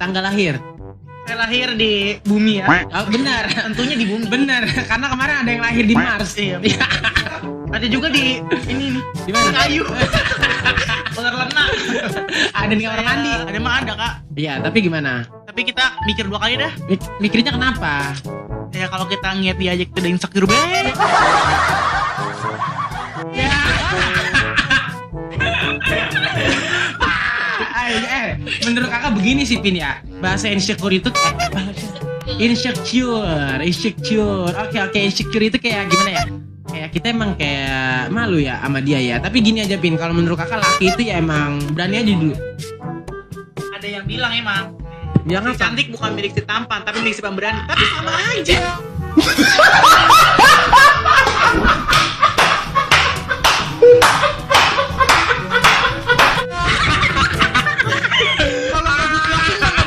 tanggal lahir. Saya lahir di bumi ya. Oh, benar. Tentunya di bumi. Benar, karena kemarin ada yang lahir di Mars. Iya. Ada juga di ini nih. Di mana? Kayu. Ular lena. Ada di kamar mandi. Ada mah ada, Kak. Iya, tapi gimana? Tapi kita mikir 2 kali dah. Mikirnya kenapa? Ya kalau kita ngeliat dia aja kita udah insecure banget. Ya. Menurut kakak begini sih Pin ya. Bahasa insecure itu insecure. Oke, insecure itu kayak gimana ya? Kayak kita emang kayak malu ya sama dia ya. Tapi gini aja Pin, kalau menurut kakak laki itu ya emang berani aja dulu. Ada yang bilang emang Bilang si apa? cantik bukan milik si tampan, tapi milik si pemberani. Tapi sama aja.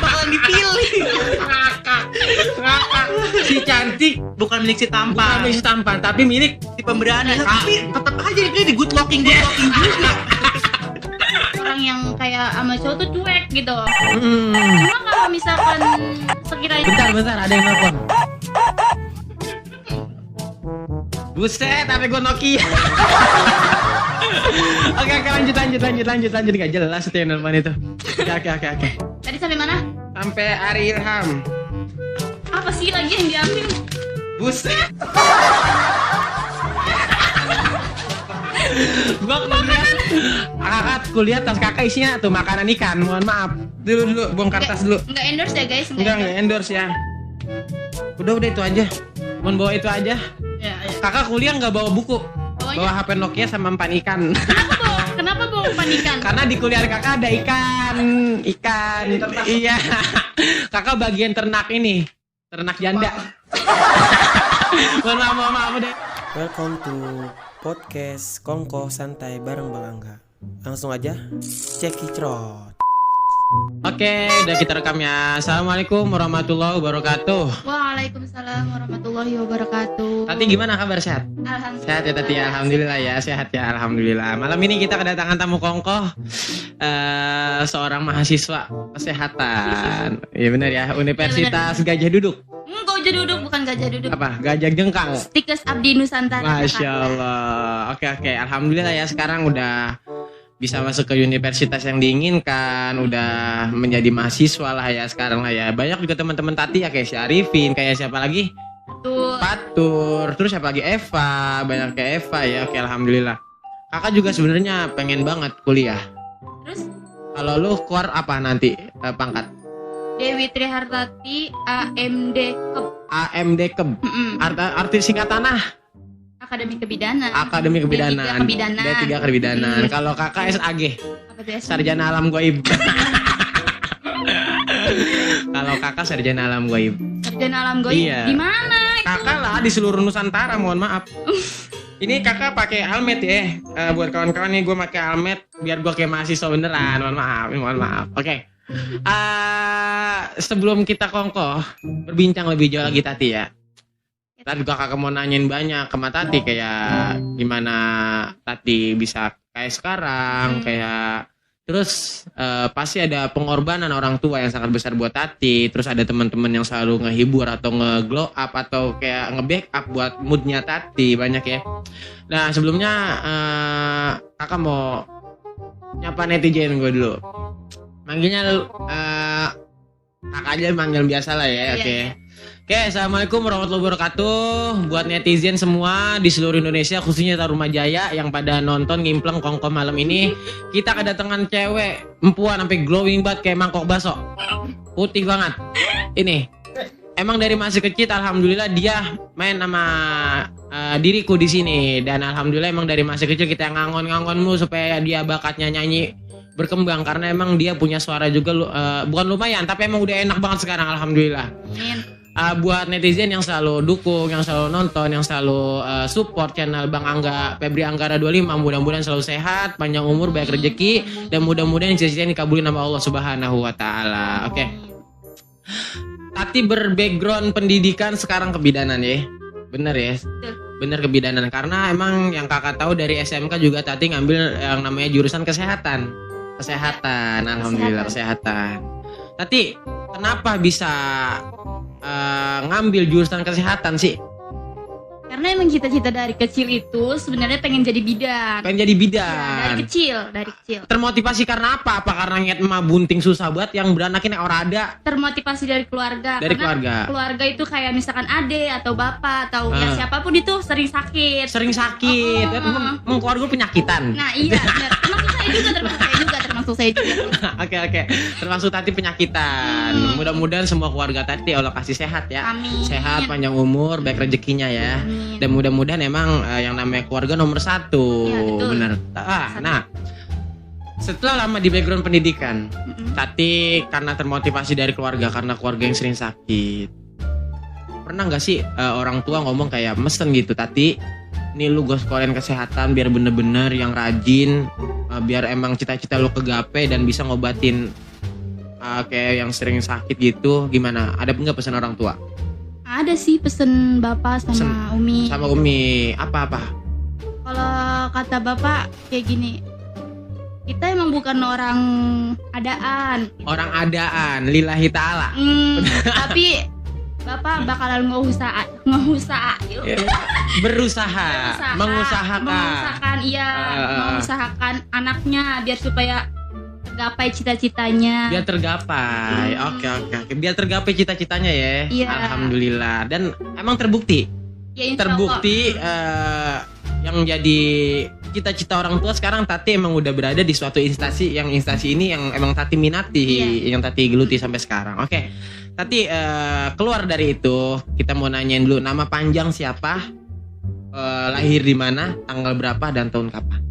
Bakalan dipilih. Ngakak. Si cantik Bukan milik si bukan tampan, milik tampan, tapi milik si pemberani. Tapi tetap aja dia di good looking juga. Orang yang kayak sama cowok tuh cuek gitu. Hmm. Cuma kalau misalkan sekiranya Bentar, ada yang nelfon. Buset, HP gua Nokia. Oke, lanjut. Gak jelas itu yang nelfon itu. Oke. tadi sampai mana? Sampai Ari Ilham. Apa sih lagi yang diambil? Buset. Gua kuliah tas kakak isinya tuh makanan ikan. Mohon maaf. Dulu bongkar tas dulu. Enggak endorse ya guys, Enggak endorse ya. Udah itu aja. Mohon bawa itu aja. Ya. Kakak kuliah nggak bawa buku. Bawanya? Bawa HP Nokia sama empan ikan. Kenapa bawa panikan? Karena di kuliah kakak ada ikan. Iya. Kakak bagian ternak ini. Ternak janda. Mohon maaf deh. Welcome to podcast Kongko Santai bareng Bang Angga. Langsung aja cekicrot. Oke, udah kita rekam ya. Assalamualaikum warahmatullahi wabarakatuh. Waalaikumsalam warahmatullahi wabarakatuh. Tati gimana kabar, sehat? Alhamdulillah. Sehat ya Tati, alhamdulillah ya, sehat ya, alhamdulillah. Malam ini kita kedatangan tamu kongkoh, seorang mahasiswa kesehatan. Iya benar ya, Universitas Gajah Duduk. Gajah duduk, bukan gajah duduk. Apa? Gajah Jengkang. Stikes Abdi Nusantara. Masya Allah. Oke, alhamdulillah ya sekarang udah bisa masuk ke universitas yang diinginkan, udah menjadi mahasiswa lah ya sekarang lah ya. Banyak juga teman-teman Tati ya, kayak si Arifin, kayak siapa lagi? Tuh. Patur, terus siapa lagi? Eva, banyak kayak Eva ya. Oke, alhamdulillah. Kakak juga sebenarnya pengen banget kuliah. Terus Kalau lu keluar apa nanti pangkat? Dewi Trihartati AMD Keb. AMD Keb. Arti singkatannya Akademi Kebidanan. Akademi Kebidanan. D3 Kebidanan. Kalau kakak SAG, Apa tuh ya? Sarjana Alam Gaib. Kalau kakak Sarjana Alam Gaib. Sarjana Alam Gaib. Iya. Di mana itu? Kakak lah di seluruh Nusantara, mohon maaf. Ini kakak pakai helmet ya. Buat kawan-kawan nih, gue pakai helmet biar gue kayak mahasiswa beneran. Mohon maaf. Oke. Sebelum kita kongkoh berbincang lebih jauh lagi Tati ya. Tadi juga kakak mau nanyain banyak ke Tati kayak gimana Tati bisa kayak sekarang, kayak terus pasti ada pengorbanan orang tua yang sangat besar buat Tati. Terus ada teman-teman yang selalu ngehibur atau nge-glow up atau kayak nge-backup buat moodnya Tati, banyak ya. Nah sebelumnya kakak mau nyapa netizen gue dulu. Manggilnya kakak aja manggil biasa lah ya, oke. Oke, assalamualaikum warahmatullahi wabarakatuh. Buat netizen semua di seluruh Indonesia, khususnya Tarumajaya yang pada nonton ngimpleng kongko malam ini, kita kedatangan cewek empuan sampai glowing banget kayak mangkok bakso, putih banget. Ini emang dari masih kecil, alhamdulillah dia main sama diriku di sini, dan alhamdulillah emang dari masih kecil kita ngangon-ngangonmu supaya dia bakatnya nyanyi berkembang, karena emang dia punya suara juga bukan lumayan, tapi emang udah enak banget sekarang, alhamdulillah. Amin. Buat netizen yang selalu dukung, yang selalu nonton, yang selalu support channel Bang Angga, Febri Anggara 25, mudah-mudahan selalu sehat, panjang umur, banyak rezeki, dan mudah-mudahan cita-citanya dikabulin sama Allah Subhanahu wa taala. Oke. Tati berbackground pendidikan sekarang kebidanan ya. Bener ya? Bener kebidanan, karena emang yang kakak tahu dari SMK juga Tati ngambil yang namanya jurusan kesehatan. Alhamdulillah kesehatan. Tati, kenapa bisa ngambil jurusan kesehatan sih? Karena emang cita-cita dari kecil itu sebenarnya pengen jadi bidan. Pengen jadi Ya, bidan. dari kecil. Termotivasi karena apa? Apa karena ngeliat emak bunting susah banget yang beranakin orang ada Termotivasi dari keluarga. dari Karena keluarga? keluarga itu kayak misalkan ade atau bapak atau ya Ah. siapapun itu sering sakit. Sering sakit, keluarga penyakitan. Nah iya benar. Termasuk saya juga. Oke. Termasuk Tati penyakitan. Mudah-mudahan semua keluarga Tati Allah kasih sehat ya. Amin. Sehat, panjang umur, baik rezekinya ya. Amin. Dan mudah-mudahan emang yang namanya keluarga nomor satu. Iya, betul. Bener. Nah, setelah lama di background pendidikan, Mm-mm. Tati karena termotivasi dari keluarga, karena keluarga yang sering sakit. Pernah nggak sih orang tua ngomong kayak mesen gitu, Tati, nih lu gue sekolahin kesehatan biar bener-bener yang rajin, biar emang cita-cita lu kegapai dan bisa ngobatin kayak yang sering sakit gitu. Gimana? Ada nggak pesan orang tua? Ada sih pesen bapak sama Umi. Sama Umi apa-apa? Kalau kata bapak kayak gini, kita emang bukan orang adaan. Orang adaan, lillahi ta'ala. Tapi bapak bakalan ngehusaha, Berusaha, mengusahakan. Iya, mengusahakan anaknya biar supaya tergapai cita-citanya. Biar tergapai. Oke. Biar tergapai cita-citanya ya. Iya. Alhamdulillah. Dan emang terbukti. Ya, insya Terbukti yang jadi cita-cita orang tua sekarang Tati emang udah berada di suatu instansi ini yang emang Tati minati, yang Tati geluti sampai sekarang. Oke. Tati keluar dari itu, kita mau nanyain dulu nama panjang siapa? Lahir di mana? Tanggal berapa dan tahun kapan?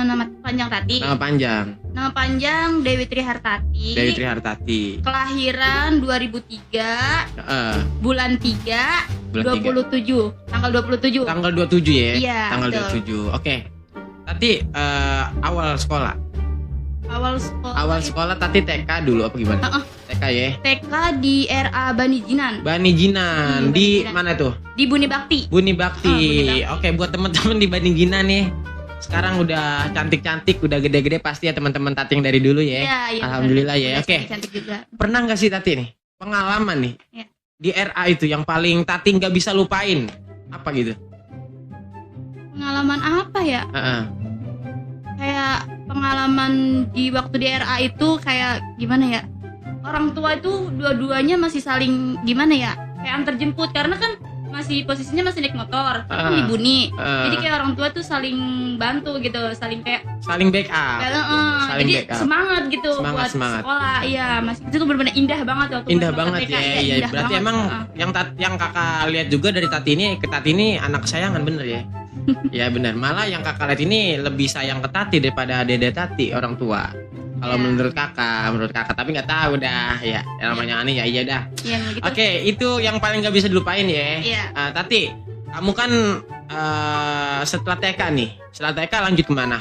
Nama panjang Tati. Nama panjang Dewi Trihartati. Dewi Trihartati. Kelahiran 2003, bulan 3, Bulan 27, tanggal 27. Tanggal 27 ya? Iya, Tanggal betul. 27. Oke. Tati awal sekolah. Awal sekolah Tati TK dulu apa gimana? TK ya? TK di RA Bani Jinan. Bani Jinan. Di Bani Jinan. mana tuh? Di Buni Bakti. Buni Bakti. Buni Bakti. Oke, buat teman-teman di Bani Jinan nih. Sekarang udah cantik-cantik, udah gede-gede pasti ya teman-teman Tati yang dari dulu ya. Iya, Alhamdulillah benar. ya. Oke. Cantik juga. Pernah nggak sih Tati nih pengalaman nih Iya. di RA itu yang paling Tati nggak bisa lupain? Apa gitu? Pengalaman apa ya? Kayak pengalaman di waktu di RA itu kayak gimana ya? Orang tua itu dua-duanya masih saling gimana ya? Kayak antar jemput karena kan posisinya masih naik motor, kan di Buni. Jadi kayak orang tua tuh saling bantu gitu, saling kayak Saling backup. Saling jadi backup. semangat gitu buat Semangat. sekolah. Iya, masih itu tuh benar-benar indah banget waktu Indah masuk banget TK. ya. Iya, indah berarti banget. emang yang kakak lihat juga dari Tati ini, ke Tati ini anak kesayangan bener ya. Ya benar. Malah yang kakak lihat ini lebih sayang ke Tati daripada dede Tati orang tua. Kalau Ya. menurut kakak, tapi nggak tahu dah ya. Yang namanya aneh ya iya dah. Iya, gitu. Oke, itu yang paling nggak bisa dilupain ya. Iya. Tati, kamu kan setelah TK nih, setelah TK lanjut kemana?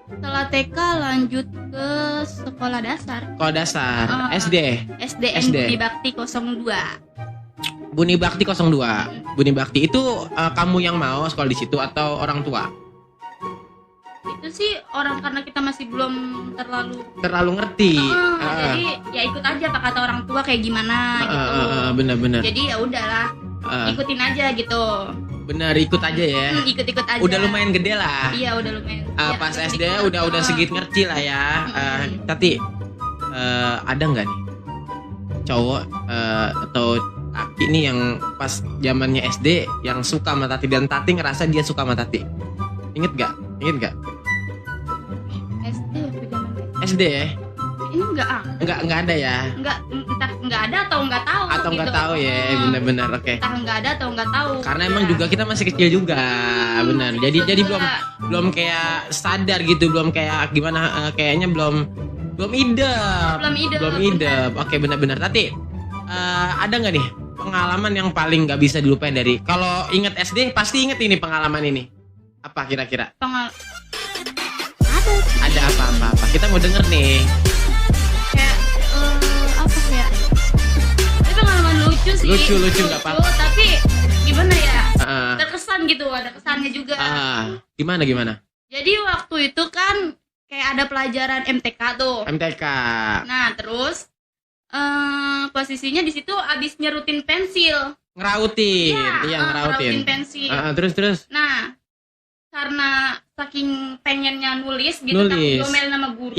Setelah TK lanjut ke sekolah dasar. Sekolah dasar, SD. SDN SD. Budi Bakti 02. Buni Bakti 02. Buni Bakti itu kamu yang mau sekolah di situ atau orang tua? Itu sih karena kita masih belum Terlalu ngerti. jadi ya ikut aja apa kata orang tua kayak gimana gitu. Bener-bener. Jadi ya udahlah, ikutin aja gitu. Bener, ikut aja ya. Ikut-ikut aja. Udah lumayan gede lah. Iya, udah lumayan. Ya, Pas ikut-ikut. SD udah segit ngerti lah ya. Tati, ada nggak nih cowok atau laki nih yang pas zamannya SD yang suka sama Tati dan Tati ngerasa dia suka sama Tati? Ingat nggak? SD waktu zaman SD ya? ini Nggak ada ya? entah nggak ada atau nggak tahu Atau nggak gitu. tahu ya? Bener-bener oke. Entah nggak ada atau nggak tahu. Karena emang juga kita masih kecil juga, benar. Jadi belum kayak sadar gitu, belum kayak gimana, kayaknya belum idep. Oke, benar-benar. Tati, ada nggak nih pengalaman yang paling nggak bisa dilupain dari kalau inget SD pasti inget ini pengalaman ini? Apa kira-kira? Ada apa? Kita mau denger nih. Kayak apa ya? Ini pengalaman lucu sih. Lucu nggak apa-apa. Tapi gimana ya? Terkesan gitu, ada kesannya juga. Gimana? Jadi waktu itu kan kayak ada pelajaran MTK tuh. MTK. Nah terus Posisinya di situ abis nyerutin pensil. Ngerautin. Iya, ngerautin pensil. Terus. Nah, karena saking pengennya nulis gitu, Nulis. takut domel nama guru.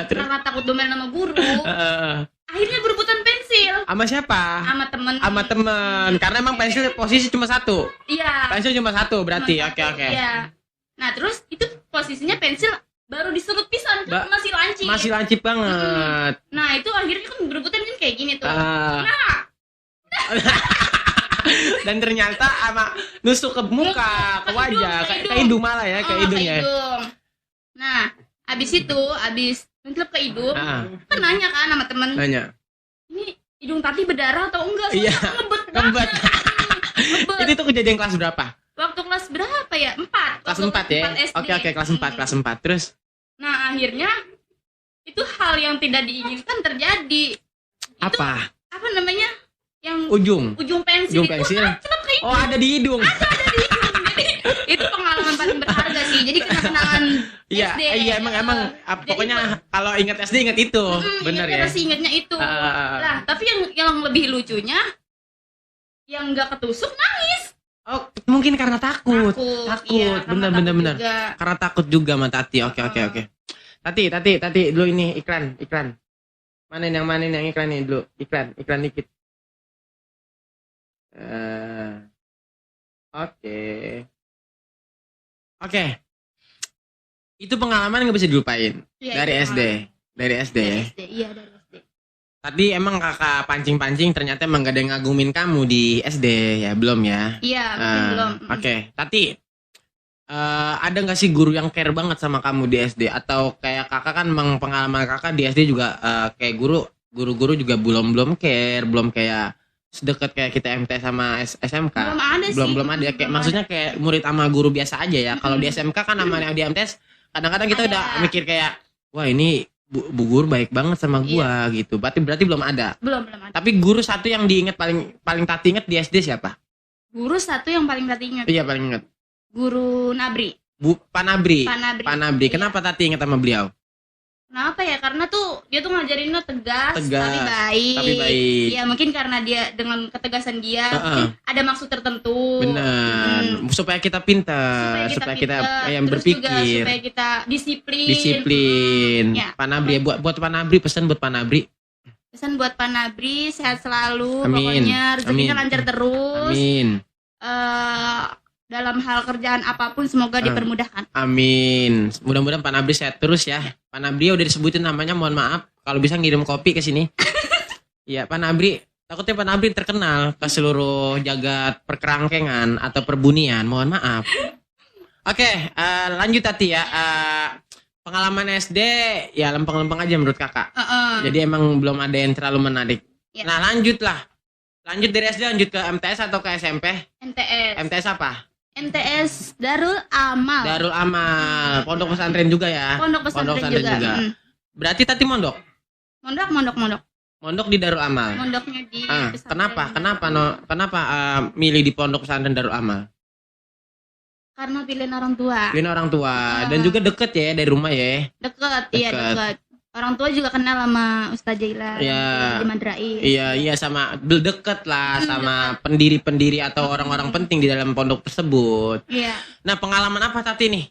Terus. Karena takut domel nama guru, akhirnya berebutan pensil Sama siapa? sama temen. Sama temen. Karena emang pensil posisi cuma satu. Iya. Pensil cuma satu berarti. Cuma Oke. satu, iya. Nah, terus itu posisinya pensil baru diserut pisan kan, masih lancip. Masih lancip banget. Nah, itu akhirnya kan berebutan kan kayak gini tuh. Ah. Dan ternyata sama nusuk ke muka, ke wajah, ke hidung malah ya, ke hidung ya. Hidung. Nah, abis ngelap ke hidung, kan nanya kan sama temen, Nanya. ini hidung tadi berdarah atau enggak? Iya. Ngebet Ngebet. banget. Ngebet. Itu kejadian kelas berapa? Waktu kelas berapa ya? 4. Kelas 4 ya? SD. Oke, kelas 4. Terus? Nah, akhirnya itu hal yang tidak diinginkan terjadi. Apa? Apa namanya? Yang Ujung pensil itu pensil. celep ke hidung. Oh, ada di hidung. Jadi itu pengalaman paling berharga sih. Jadi kenang-kenangan Iya, SD. iya emang pokoknya kalau ingat SD ingat itu. Bener ya? Masih ingatnya itu. Lah, tapi yang lebih lucunya yang nggak ketusuk nangis. Oh, mungkin karena takut. Iya, karena Bener. takut juga. Karena takut juga sama Tati. Oke. Tati dulu ini iklan. Mana yang iklan nih dulu? Iklan dikit. Oke. Itu pengalaman nggak bisa dilupain. Iya, Dari itu SD. Dari SD ya. Iya, dari SD. Tadi emang kakak pancing ternyata emang gak ada yang ngagumin kamu di SD ya, belum ya? Iya, mungkin belum. Oke, Tati, ada nggak sih guru yang care banget sama kamu di SD? Atau kayak kakak kan emang pengalaman kakak di SD juga kayak guru-guru juga belum care, belum kayak sedekat kayak kita MT sama SMK. Belum ada sih. Belum ada. Kayak maksudnya kayak murid sama guru biasa aja ya. Kalau di SMK kan sama yang di MTS, kadang-kadang kita Ada. udah mikir kayak, wah ini Bu guru baik banget sama gua gitu. Berarti belum ada. Belum ada. Tapi guru satu yang diinget paling Tati inget di SD siapa? Guru satu yang paling Tati ingat. Iya, paling inget. Guru Nabri. Panabri. Iya. Kenapa Tati inget sama beliau? Kenapa ya? Karena tuh dia tuh ngajarinnya tegas. Tegas, tapi baik. Iya, Ya mungkin karena dia dengan ketegasan dia mungkin ada maksud tertentu. Bener. Supaya kita pintar, supaya kita yang terus berpikir. juga supaya kita disiplin. Disiplin. Ya. Panabri buat Panabri, pesan buat Panabri. Pesan buat Panabri, sehat selalu. Amin. Pokoknya rezekinya Amin. lancar terus. Amin. Dalam hal kerjaan apapun semoga dipermudahkan. Amin. Mudah-mudahan Pak Nabri sehat terus ya. Pak Nabri udah disebutin namanya, mohon maaf. Kalau bisa ngirim kopi ke sini. Iya, Pak Nabri. Takutnya Pak Nabri terkenal ke seluruh jagat perkerangkengan atau perbunian. Mohon maaf. Oke, lanjut Tati ya. Pengalaman SD ya lempeng-lempeng aja menurut kakak. Jadi emang belum ada yang terlalu menarik. Ya. Nah lanjutlah. Lanjut dari SD lanjut ke MTS atau ke SMP? MTS. MTS apa? MTS Darul Amal. Darul Amal, pondok pesantren juga ya. Pondok pesantren juga. Berarti Tati mondok. Mondok di Darul Amal. Mondoknya di pesantren. Kenapa milih di pondok pesantren Darul Amal? Karena pilihan orang tua. Pilihan orang tua dan juga deket ya dari rumah ya. Deket. Orang tua juga kenal sama Ustaz Jaila. Iya. Di Madrai. Iya sama deket lah sama pendiri-pendiri atau orang-orang penting di dalam pondok tersebut. Iya. Nah, pengalaman apa Tati nih?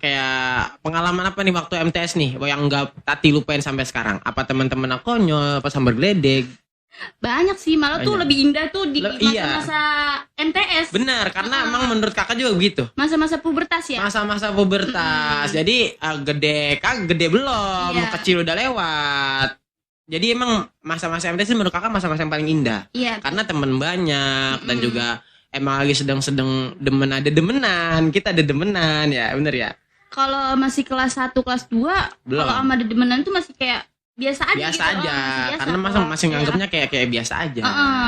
Kayak pengalaman apa nih waktu MTS nih yang nggak Tati lupain sampai sekarang? Apa teman-teman aku konyol, apa sambar geledek? Banyak sih, malah tuh Banyak. lebih indah tuh di masa-masa MTS. Benar, karena emang menurut kakak juga begitu. Masa-masa pubertas ya. Masa-masa pubertas. Jadi gede belum, Iya. kecil udah lewat. Jadi emang masa-masa MTS menurut kakak masa-masa yang paling indah. Iya. Karena teman banyak dan juga emang lagi sedang demenan. Kita ada demenan ya, bener ya? Kalau masih kelas 1, kelas 2, Belum. kalau sama dedemenan tuh masih kayak biasa aja Biasa gitu. aja. Biasa Karena kok. masih nganggapnya kayak biasa aja.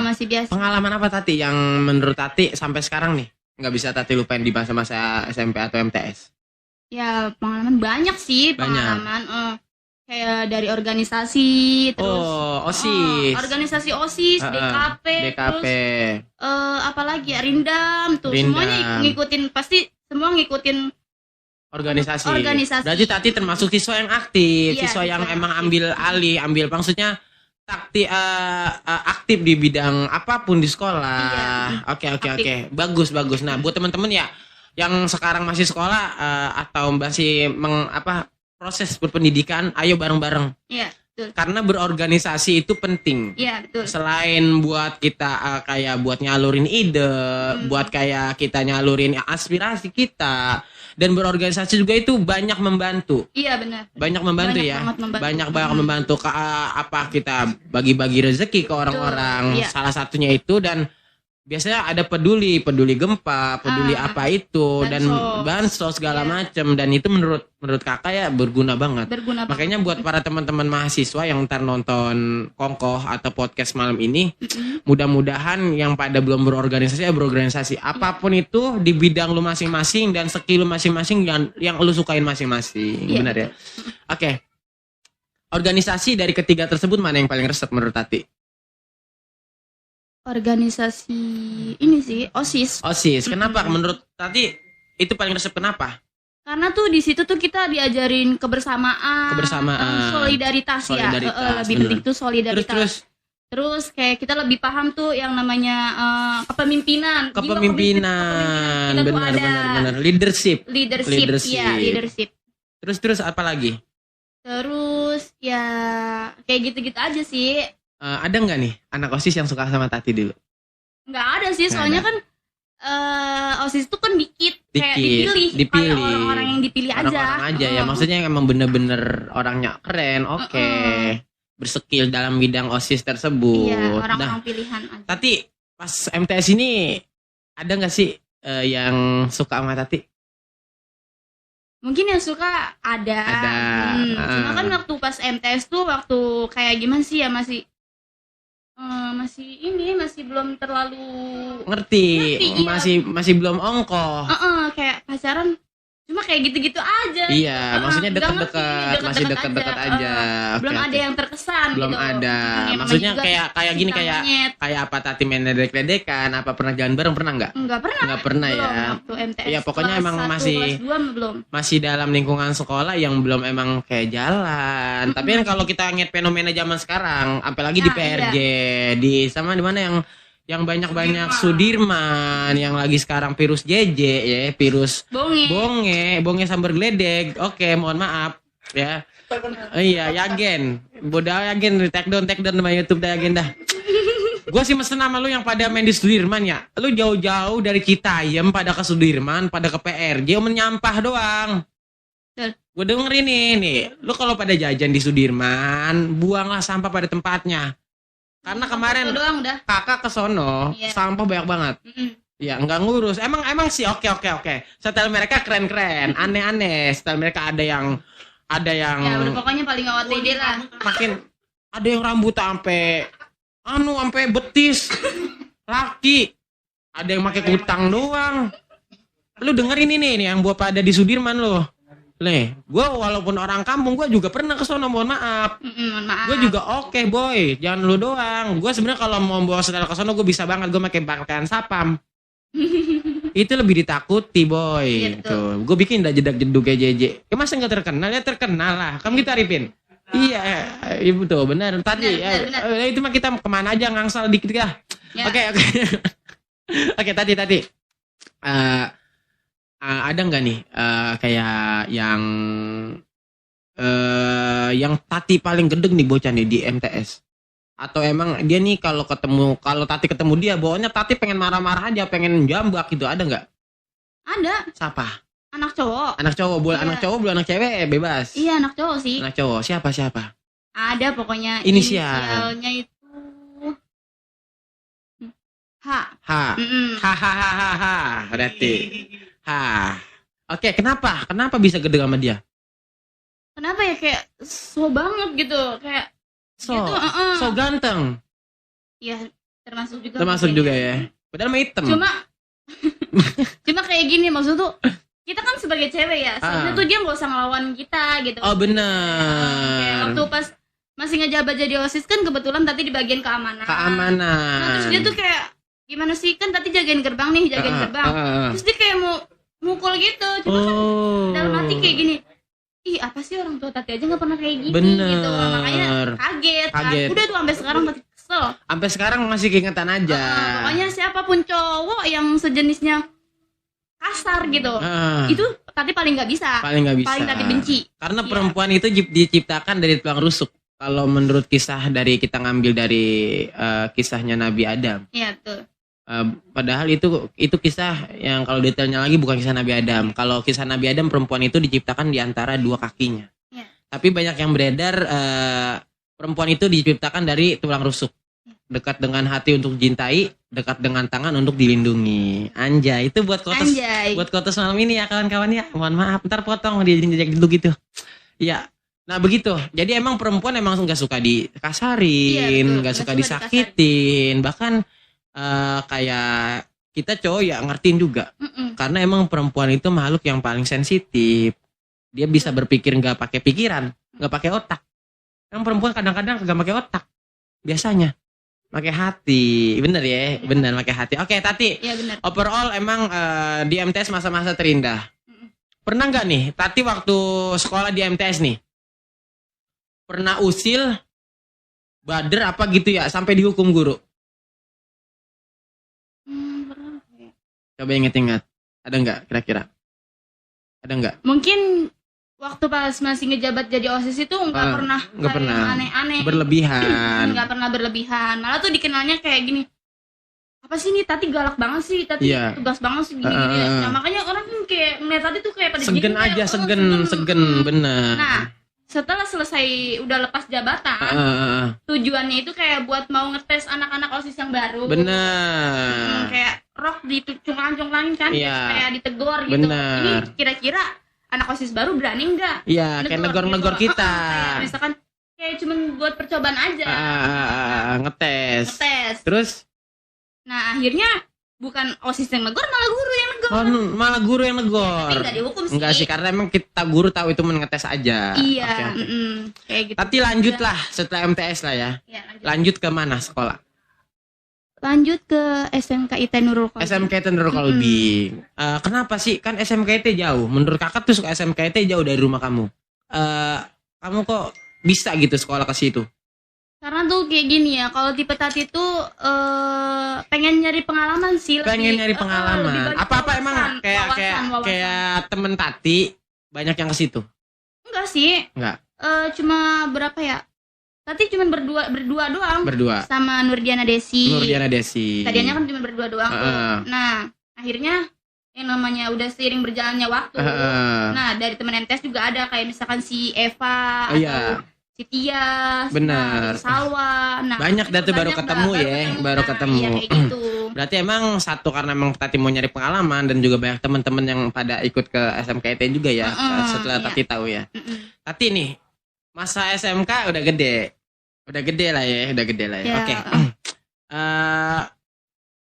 Masih biasa. Pengalaman apa Tati yang menurut Tati sampai sekarang nih nggak bisa Tati lupain di masa-masa SMP atau MTS? Ya pengalaman banyak sih. Pengalaman kayak dari organisasi, terus OSIS. organisasi OSIS, DKP, DKP. terus apalagi ya, Rindam tuh. Rindam. Semuanya ngikutin, pasti semua ngikutin Organisasi. Organisasi. Berarti Tati termasuk siswa yang aktif, Iya, siswa yang siswa emang aktif. ambil maksudnya aktif di bidang apapun di sekolah. Oke. Bagus. Nah, buat teman-teman ya yang sekarang masih sekolah atau masih proses berpendidikan, ayo bareng-bareng. Iya, betul. Karena berorganisasi itu penting. Iya, betul. Selain buat kita kayak buat nyalurin ide, buat kayak kita nyalurin aspirasi kita, dan berorganisasi juga itu banyak membantu. Iya, benar. Banyak membantu ya. Banyak membantu kita bagi-bagi rezeki ke orang-orang. Iya. Salah satunya itu, dan biasanya ada peduli gempa, peduli apa itu, dan bansos segala macam, dan itu menurut kakak ya berguna banget. Makanya buat para teman-teman mahasiswa yang ntar nonton Kongkoh atau podcast malam ini, mudah-mudahan yang pada belum berorganisasi ya berorganisasi. Apapun itu di bidang lu masing-masing dan skill lu masing-masing yang lu sukain masing-masing. Benar ya? Oke. Organisasi dari ketiga tersebut mana yang paling resep menurut Tati? Organisasi ini sih OSIS. Kenapa menurut Tati itu paling resep, kenapa? Karena tuh di situ tuh kita diajarin kebersamaan, solidaritas ya. Lebih penting tuh solidaritas. Terus kayak kita lebih paham tuh yang namanya kepemimpinan. Benar. Leadership. Ya, leadership. Terus apa lagi? Terus ya kayak gitu-gitu aja sih. Ada nggak nih anak OSIS yang suka sama Tati dulu? Nggak ada sih, soalnya kan OSIS itu kan dikit. Kayak dipilih. Orang-orang yang dipilih aja. Orang-orang aja ya, maksudnya emang bener-bener orangnya keren, berskill dalam bidang OSIS tersebut. Iya, orang-orang pilihan aja. Tati, pas MTS ini ada nggak sih yang suka sama Tati? Mungkin yang suka ada. Cuma kan waktu pas MTS tuh waktu kayak gimana sih ya, masih belum terlalu ngerti iya. masih belum ongkoh. Kayak pacaran cuma kayak gitu-gitu aja. Iya, maksudnya dekat-dekat, masih dekat-dekat aja. Belum ada yang terkesan. Belum gitu. ada. Maksudnya kayak gini, kayak apa Tati main ledek-ledekan, apa pernah jalan bareng, pernah nggak? Enggak pernah ya. Waktu MTS. Iya, pokoknya emang masih dalam lingkungan sekolah yang belum emang kayak jalan. Tapi kan kalau kita ngeliat fenomena zaman sekarang, apalagi di PRJ, di mana yang banyak Sudirman, yang lagi sekarang virus JJ ya, virus bonge sambar geledek. Oke, mohon maaf ya. Iya, Yagen. Bodoh Yagen, take down sama YouTube dah Yagen dah. Gue sih mesen sama lu yang pada main di Sudirman ya. Lu jauh-jauh dari Citayam pada ke Sudirman, pada ke PRJ menyampah doang. Gue dengerin nih. Lu kalau pada jajan di Sudirman, buanglah sampah pada tempatnya. Karena kemarin kakak ke sono, sampah banyak banget. Ya nggak ngurus. Emang sih oke. Style mereka keren-keren, aneh-aneh. Style mereka ada yang ya udah pokoknya paling OTD lah. Makin ada yang rambut sampai betis. Laki. Ada yang pakai kutang doang. Lu dengerin ini nih yang buat pada di Sudirman lo. Nih, gue walaupun orang kampung, gue juga pernah ke sono, mohon maaf. Gue juga oke, boy, jangan lu doang. Gue sebenarnya kalau mau bawa saudara ke sono, gue bisa banget, gue pakai pakaian sapam. Itu lebih ditakuti, boy. Tuh, gue bikin dah jedak-jeduk kayak JJ. Masa nggak terkenal? Ya terkenal lah. Kamu kita Arifin. Iya, ibu tuh benar. Tadi, itu mah kita kemana aja ngangsal dikit ya. Oke. Oke, tadi. Ada nggak nih kayak yang Tati paling gedeg nih bocah nih di MTS? Atau emang dia nih kalau Tati ketemu dia bawaannya Tati pengen marah-marah aja, pengen jambak gitu, ada nggak? Ada. Siapa? Anak cowok. Boleh anak cowok, boleh anak cewek, bebas. Iya, anak cowok sih. Anak cowok, siapa? Ada pokoknya inisialnya itu H. Berarti. Oke, kenapa bisa gede sama dia? Kenapa ya, kayak so banget gitu, kayak so ganteng. Ya, termasuk juga ya. Padahal mah hitam. Cuma kayak gini, maksud tuh kita kan sebagai cewek ya, sebenarnya tuh dia nggak usah ngelawan kita gitu. Oh benar. Kayak waktu pas masih ngejabat jadi OSIS kan kebetulan Tati di bagian keamanan. Nah, terus dia tuh kayak gimana sih, kan Tati jagain gerbang. Terus dia kayak mau mukul gitu, cuma kan dalam hati kayak gini, ih apa sih orang tua Tati aja nggak pernah kayak gini Bener. gitu, makanya kaget. Kaget. Kan. Udah tuh sampai sekarang Tati kesel. Sampai sekarang masih keingetan aja. Pokoknya siapapun cowok yang sejenisnya kasar gitu, itu Tati paling nggak bisa. Paling nggak bisa. Paling Tati benci. Karena Iya. perempuan itu diciptakan dari tulang rusuk. Kalau menurut kisah dari kita ngambil dari kisahnya Nabi Adam. Iya tuh. Padahal itu kisah yang kalau detailnya lagi bukan kisah Nabi Adam. Kalau kisah Nabi Adam, perempuan itu diciptakan di antara dua kakinya. Iya. Tapi banyak yang beredar perempuan itu diciptakan dari tulang rusuk. Dekat dengan hati untuk cintai, dekat dengan tangan untuk dilindungi. Anjay, itu buat kotes Anjay. buat kotes malam ini ya kawan-kawan ya. Mohon maaf, ntar potong dia jejak dulu gitu. Iya. Nah begitu. Jadi emang perempuan emang nggak suka dikasarin, Iya, betul. nggak Nggak suka suka disakitin. Bahkan kayak kita cowok ya ngertiin juga. Karena emang perempuan itu makhluk yang paling sensitif. Dia bisa berpikir nggak pakai pikiran, nggak pakai otak. Yang perempuan kadang-kadang nggak pakai otak. Biasanya pakai hati. Bener ya, bener pakai hati. Oke, Tati. Iya benar. Overall emang di MTS masa-masa terindah. Pernah nggak nih Tati waktu sekolah di MTS nih? Pernah usil, bader apa gitu ya sampai dihukum guru? Pernah ya. Coba inget-inget. Ada nggak kira-kira? Ada nggak? Mungkin waktu pas masih ngejabat jadi OSIS itu nggak pernah nggak kayak pernah. yang aneh-aneh. Berlebihan. Nggak pernah berlebihan. Malah tuh dikenalnya kayak gini. Apa sih ini Tati galak banget sih, Tati Iya. tugas banget sih gini-gini. Nah, makanya orang kan kayak ngeliat Tati tuh kayak pada Segen gini, aja, kayak, segen, bener. Nah, setelah selesai udah lepas jabatan, tujuannya itu kayak buat mau ngetes anak-anak OSIS yang baru. Bener. Kayak rock dicunglang-cunglangin kan, Iya. kayak ditegur gitu. Bener. Ini kira-kira anak OSIS baru berani nggak? Iya, kayak negor-negor gitu. kita. Kayak misalkan kayak cuman buat percobaan aja. Ngetes. Ngetes. Terus Nah, akhirnya bukan OSIS yang negor, malah guru yang negor. malah guru yang negor. Tapi nggak dihukum sih. Enggak sih, karena emang kita guru tahu itu ngetes aja. Iya, Oke, oke. kayak gitu. Tapi lanjut lah setelah MTS lah ya. Iya, Lanjut ke mana sekolah? lanjut ke SMK IT Nurul Qalbi. SMK Nurul Qalbi. Kenapa sih? Kan SMK jauh. Menurut kakak tuh SMK jauh dari rumah kamu. Kamu kok bisa gitu sekolah ke situ? Karena tuh kayak gini ya, kalau tipe Tati tuh pengen nyari pengalaman sih. Pengen nyari lebih pengalaman. banyak Apa-apa wawasan, emang wawasan. kayak temen Tati banyak yang ke situ? Enggak sih. Enggak. Cuma berapa ya? Tati cuma berdua doang. Berdua. Sama Nurdiana Desi. Nurdiana Desi. Tadinya kan cuma berdua doang tuh. Nah, akhirnya yang namanya udah seiring berjalannya waktu. Nah, dari teman MTS juga ada kayak misalkan si Eva atau si Tias, benar. Salwa. Nah, banyak dah tuh baru ketemu ya, baru ketemu. Iya, kayak gitu. Berarti emang satu karena emang Tati mau nyari pengalaman dan juga banyak teman-teman yang pada ikut ke SMKT juga ya. Setelah Tati tahu ya. Tati nih masa SMK udah gede lah ya, Ya. Oke.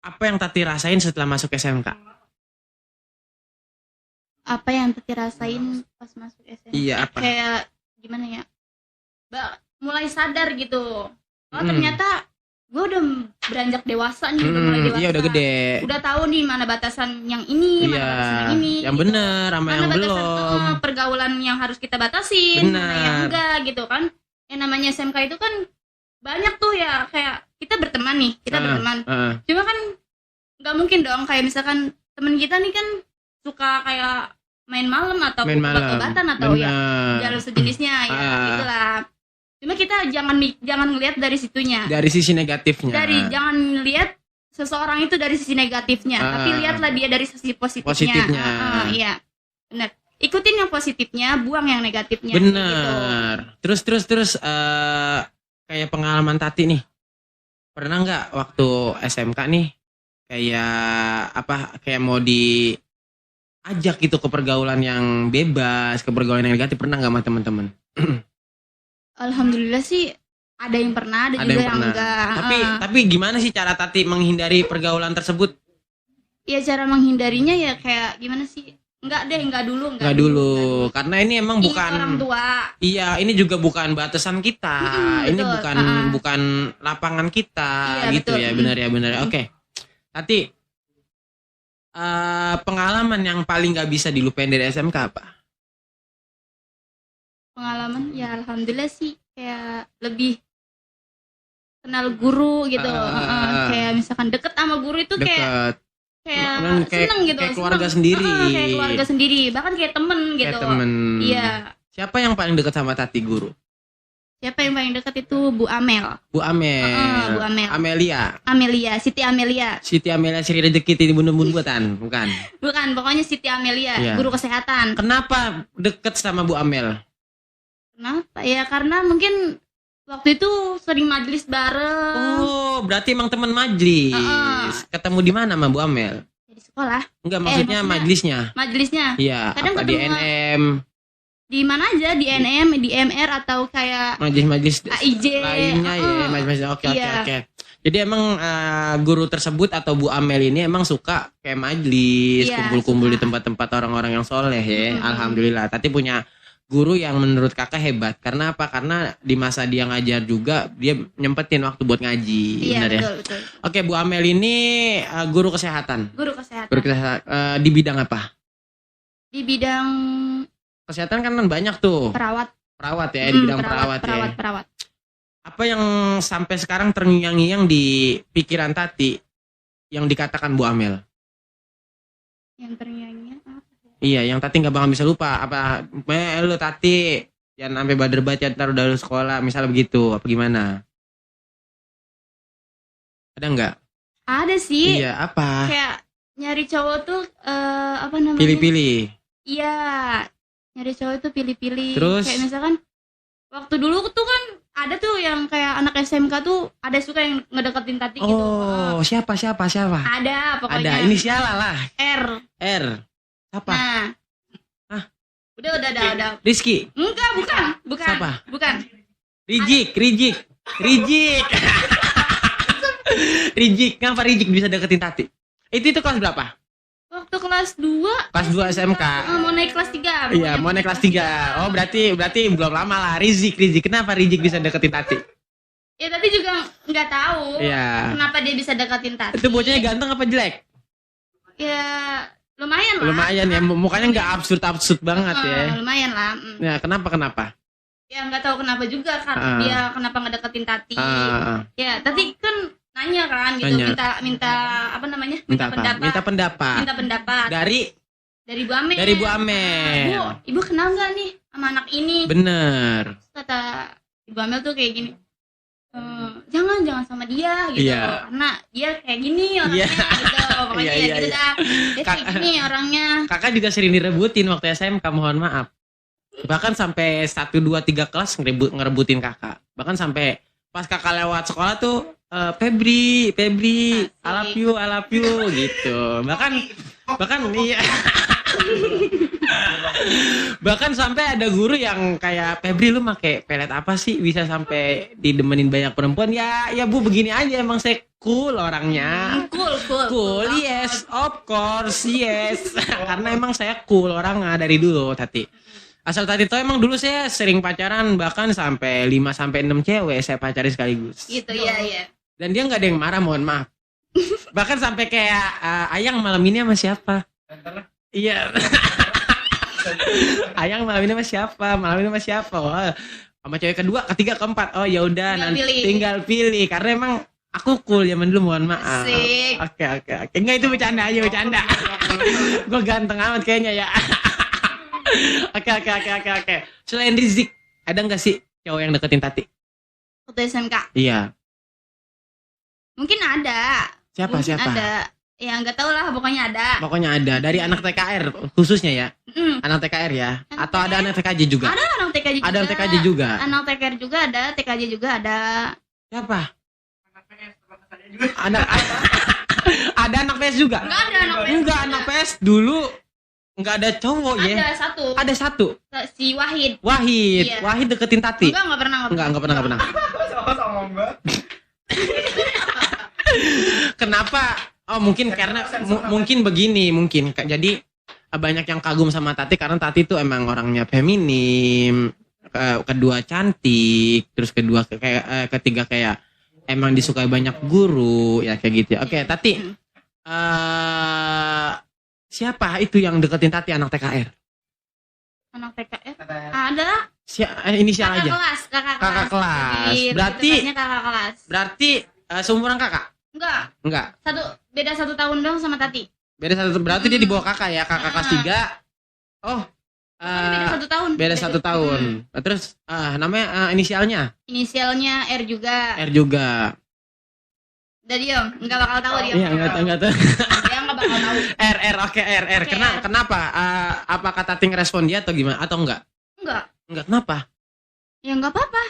Apa yang Tati rasain setelah masuk SMK? Apa yang Tati rasain pas masuk SMK? Iya, apa? Kayak gimana ya? Mulai sadar gitu. Oh ternyata gue udah beranjak dewasa nih, udah mulai dewasa. Iya udah gede. Udah tahu nih mana batasan yang ini, mana batasan yang ini. Yang gitu. bener sama Mana yang batasan belum. pergaulan yang harus kita batasin, mana yang Benar. enggak gitu kan. Yang namanya SMK itu kan banyak tuh ya, kayak kita berteman nih, berteman. Cuma kan nggak mungkin dong kayak misalkan temen kita nih kan suka kayak main malam atau obat-obatan atau ya jalur sejenisnya ya gitulah. Cuma kita jangan ngelihat dari situnya. Dari sisi negatifnya. Jangan lihat seseorang itu dari sisi negatifnya, tapi lihatlah dia dari sisi positifnya. Iya. Benar. Ikutin yang positifnya, buang yang negatifnya. Bener. Gitu. Terus kayak pengalaman Tati nih. Pernah nggak waktu SMK nih kayak mau diajak gitu ke pergaulan yang bebas, ke pergaulan yang negatif, pernah nggak sama teman-teman? Alhamdulillah sih ada yang pernah, ada juga yang enggak. Tapi gimana sih cara Tati menghindari pergaulan tersebut? Ya cara menghindarinya ya kayak gimana sih? Enggak dulu. Karena ini emang bukan orang tua. Iya, ini juga bukan batasan kita. Ini bukan lapangan kita gitu betul. ya, benar ya. Oke. Tati, pengalaman yang paling gak bisa dilupain dari SMK apa? Pengalaman ya alhamdulillah sih kayak lebih kenal guru gitu. Kayak misalkan deket sama guru itu kayak seneng gitu. Kayak keluarga sendiri. Kayak keluarga sendiri, bahkan kayak temen gitu. Kayak temen. Iya. Siapa yang paling dekat sama Tati guru? Siapa yang paling dekat itu Bu Amel. Bu Amel. Bu Amel. Amelia. Siti Amelia. Siti Amelia Sri Rezeki ini bunuh-bunuhan, bukan? Bukan, pokoknya Siti Amelia, Iya. guru kesehatan. Kenapa deket sama Bu Amel? Kenapa? Ya karena mungkin waktu itu sering majelis bareng. Oh, berarti emang teman majelis. Ketemu di mana sama Bu Amel? Di sekolah. Enggak, maksudnya majelisnya. Majelisnya. Iya, Kadang apa di ketemu NM, di mana aja, di NM, di MR atau kayak majelis-majelis AIJ lainnya ya, majelis. Oke. Iya. Jadi emang guru tersebut atau Bu Amel ini emang suka kayak majelis, Iya, kumpul-kumpul suka. di tempat-tempat orang-orang yang soleh ya. Alhamdulillah. Tati punya guru yang menurut kakak hebat. Karena apa? Karena di masa dia ngajar juga dia nyempetin waktu buat ngaji. Iya, Benar ya? betul. Oke, Bu Amel ini guru kesehatan. Guru kesehatan. Guru kesehatan di bidang apa? Di bidang Kesehatan kan banyak tuh. perawat. Perawat ya, di bidang perawat ya. Perawat. Apa yang sampai sekarang terngiang-ngiang di pikiran Tati yang dikatakan Bu Amel? Yang ternyanyi apa? Iya, yang Tati nggak bakal bisa lupa. Apa, lu Tati jangan sampai bader banget ya ntar udah lulus sekolah, misalnya begitu, apa gimana? Ada nggak? Ada sih. Iya, apa? Kayak nyari cowok tuh apa namanya? Pilih-pilih. Iya. Nyari cowok tuh pilih-pilih. Terus? Kayak misalkan waktu dulu tuh kan ada tuh yang kayak anak SMK tuh ada suka yang ngedeketin Tati gitu. Oh, siapa? Ada pokoknya. Ada, inisial lah. R. Siapa? Nah. Hah? Udah. Rizky. Enggak, bukan. Siapa? Bukan. Rijik. Rijik, kenapa Rijik bisa deketin Tati? Itu kelas berapa? Waktu kelas 2. Kelas 2 SMK. Mau naik kelas 3. Iya, mau naik kelas 3. Oh, berarti belum lama lah. Rijik. Kenapa Rijik bisa deketin Tati? Ya Tati juga nggak tahu. Iya. Kenapa dia bisa deketin Tati. Itu bocahnya ganteng apa jelek? Ya lumayan lah. Lumayan ya, mukanya nggak absurd banget ya. Lumayan lah. Ya, kenapa? Ya nggak tahu kenapa juga kan dia kenapa ngedeketin Tati. Ya Tati kan nanya kan gitu, minta apa namanya? Minta pendapat. Dari Bu Amel. Dari Bu Amel. Ibu kenal nggak nih sama anak ini? Bener. Kata Ibu Amel tuh kayak gini. Jangan sama dia gitu. Iya. Karena dia kayak gini orangnya gitu. Pokoknya Iya. gitu dah. Dia kayak gini orangnya. Kakak juga sering direbutin waktu SMK, mohon maaf. Bahkan sampai 1, 2, 3 kelas ngerebutin kakak. Bahkan sampai pas kakak lewat sekolah tuh Febri, I love you gitu. Bahkan iya. Bahkan sampai ada guru yang kayak, Febri lu pakai pelet apa sih bisa sampai didemenin banyak perempuan? Ya Bu, begini aja, emang saya cool orangnya. Cool, yes, of course, yes. Karena emang saya cool orangnya dari dulu, Tati. Asal Tati tuh emang dulu saya sering pacaran, bahkan sampai 5-6 cewek saya pacarin sekaligus. Gitu ya. Dan dia nggak ada yang marah, mohon maaf. Bahkan sampai kayak, Ayang malam ini sama siapa? Iya. Ayang malam ini sama siapa? Oh, sama cewek kedua, ketiga, keempat. Oh ya udah, nanti tinggal pilih. Karena emang aku cool zaman dulu, mohon maaf. Asik. Oke. Enggak, itu bercanda. Gue ganteng amat kayaknya ya. Oke. Selain Rizik, ada nggak sih cowok yang deketin Tati? Waktu SMK. Iya. Mungkin ada. Siapa? Ada. Ya nggak tahu lah, pokoknya ada. Dari anak TKR khususnya ya. Anak TKR ya. Atau ada anak TKJ juga? Ada anak TKJ juga. Ada anak TKJ juga. Anak TKR juga ada, TKJ juga ada. Siapa? Ada anak PS juga? Enggak ada anak PS. Enggak, anak PS dulu enggak ada cowok ya. Ada satu. Si Wahid. Iya. Wahid deketin Tati. Enggak pernah. Enggak pernah. Kenapa? Oh, mungkin karena mungkin begini, jadi banyak yang kagum sama Tati karena Tati tuh emang orangnya feminim, kedua cantik, terus ketiga kayak emang disukai banyak guru ya kayak gitu. Oke, Tati. Siapa itu yang deketin Tati, anak TKR? Anak TKR? Ada. Inisial kakak aja. kelas, Kakak kelas. Lebih Berarti- dekatnya kakak kelas. Berarti seumuran kakak? Enggak, Enggak. beda 1 tahun dong sama Tati. Beda satu, berarti dia di bawah kakak ya, kakak kelas 3. Oh. Pokoknya beda 1 tahun. Beda 1 tahun. Terus namanya inisialnya? Inisialnya R juga. R juga. Udah diem, nggak bakal tahu dia. Iya, enggak tahu. Dia nggak bakal tahu. R, oke, R. Oke, R. Kenapa? Apakah Tati ngerespon dia atau gimana? Atau enggak? Enggak, kenapa? Ya nggak apa-apa.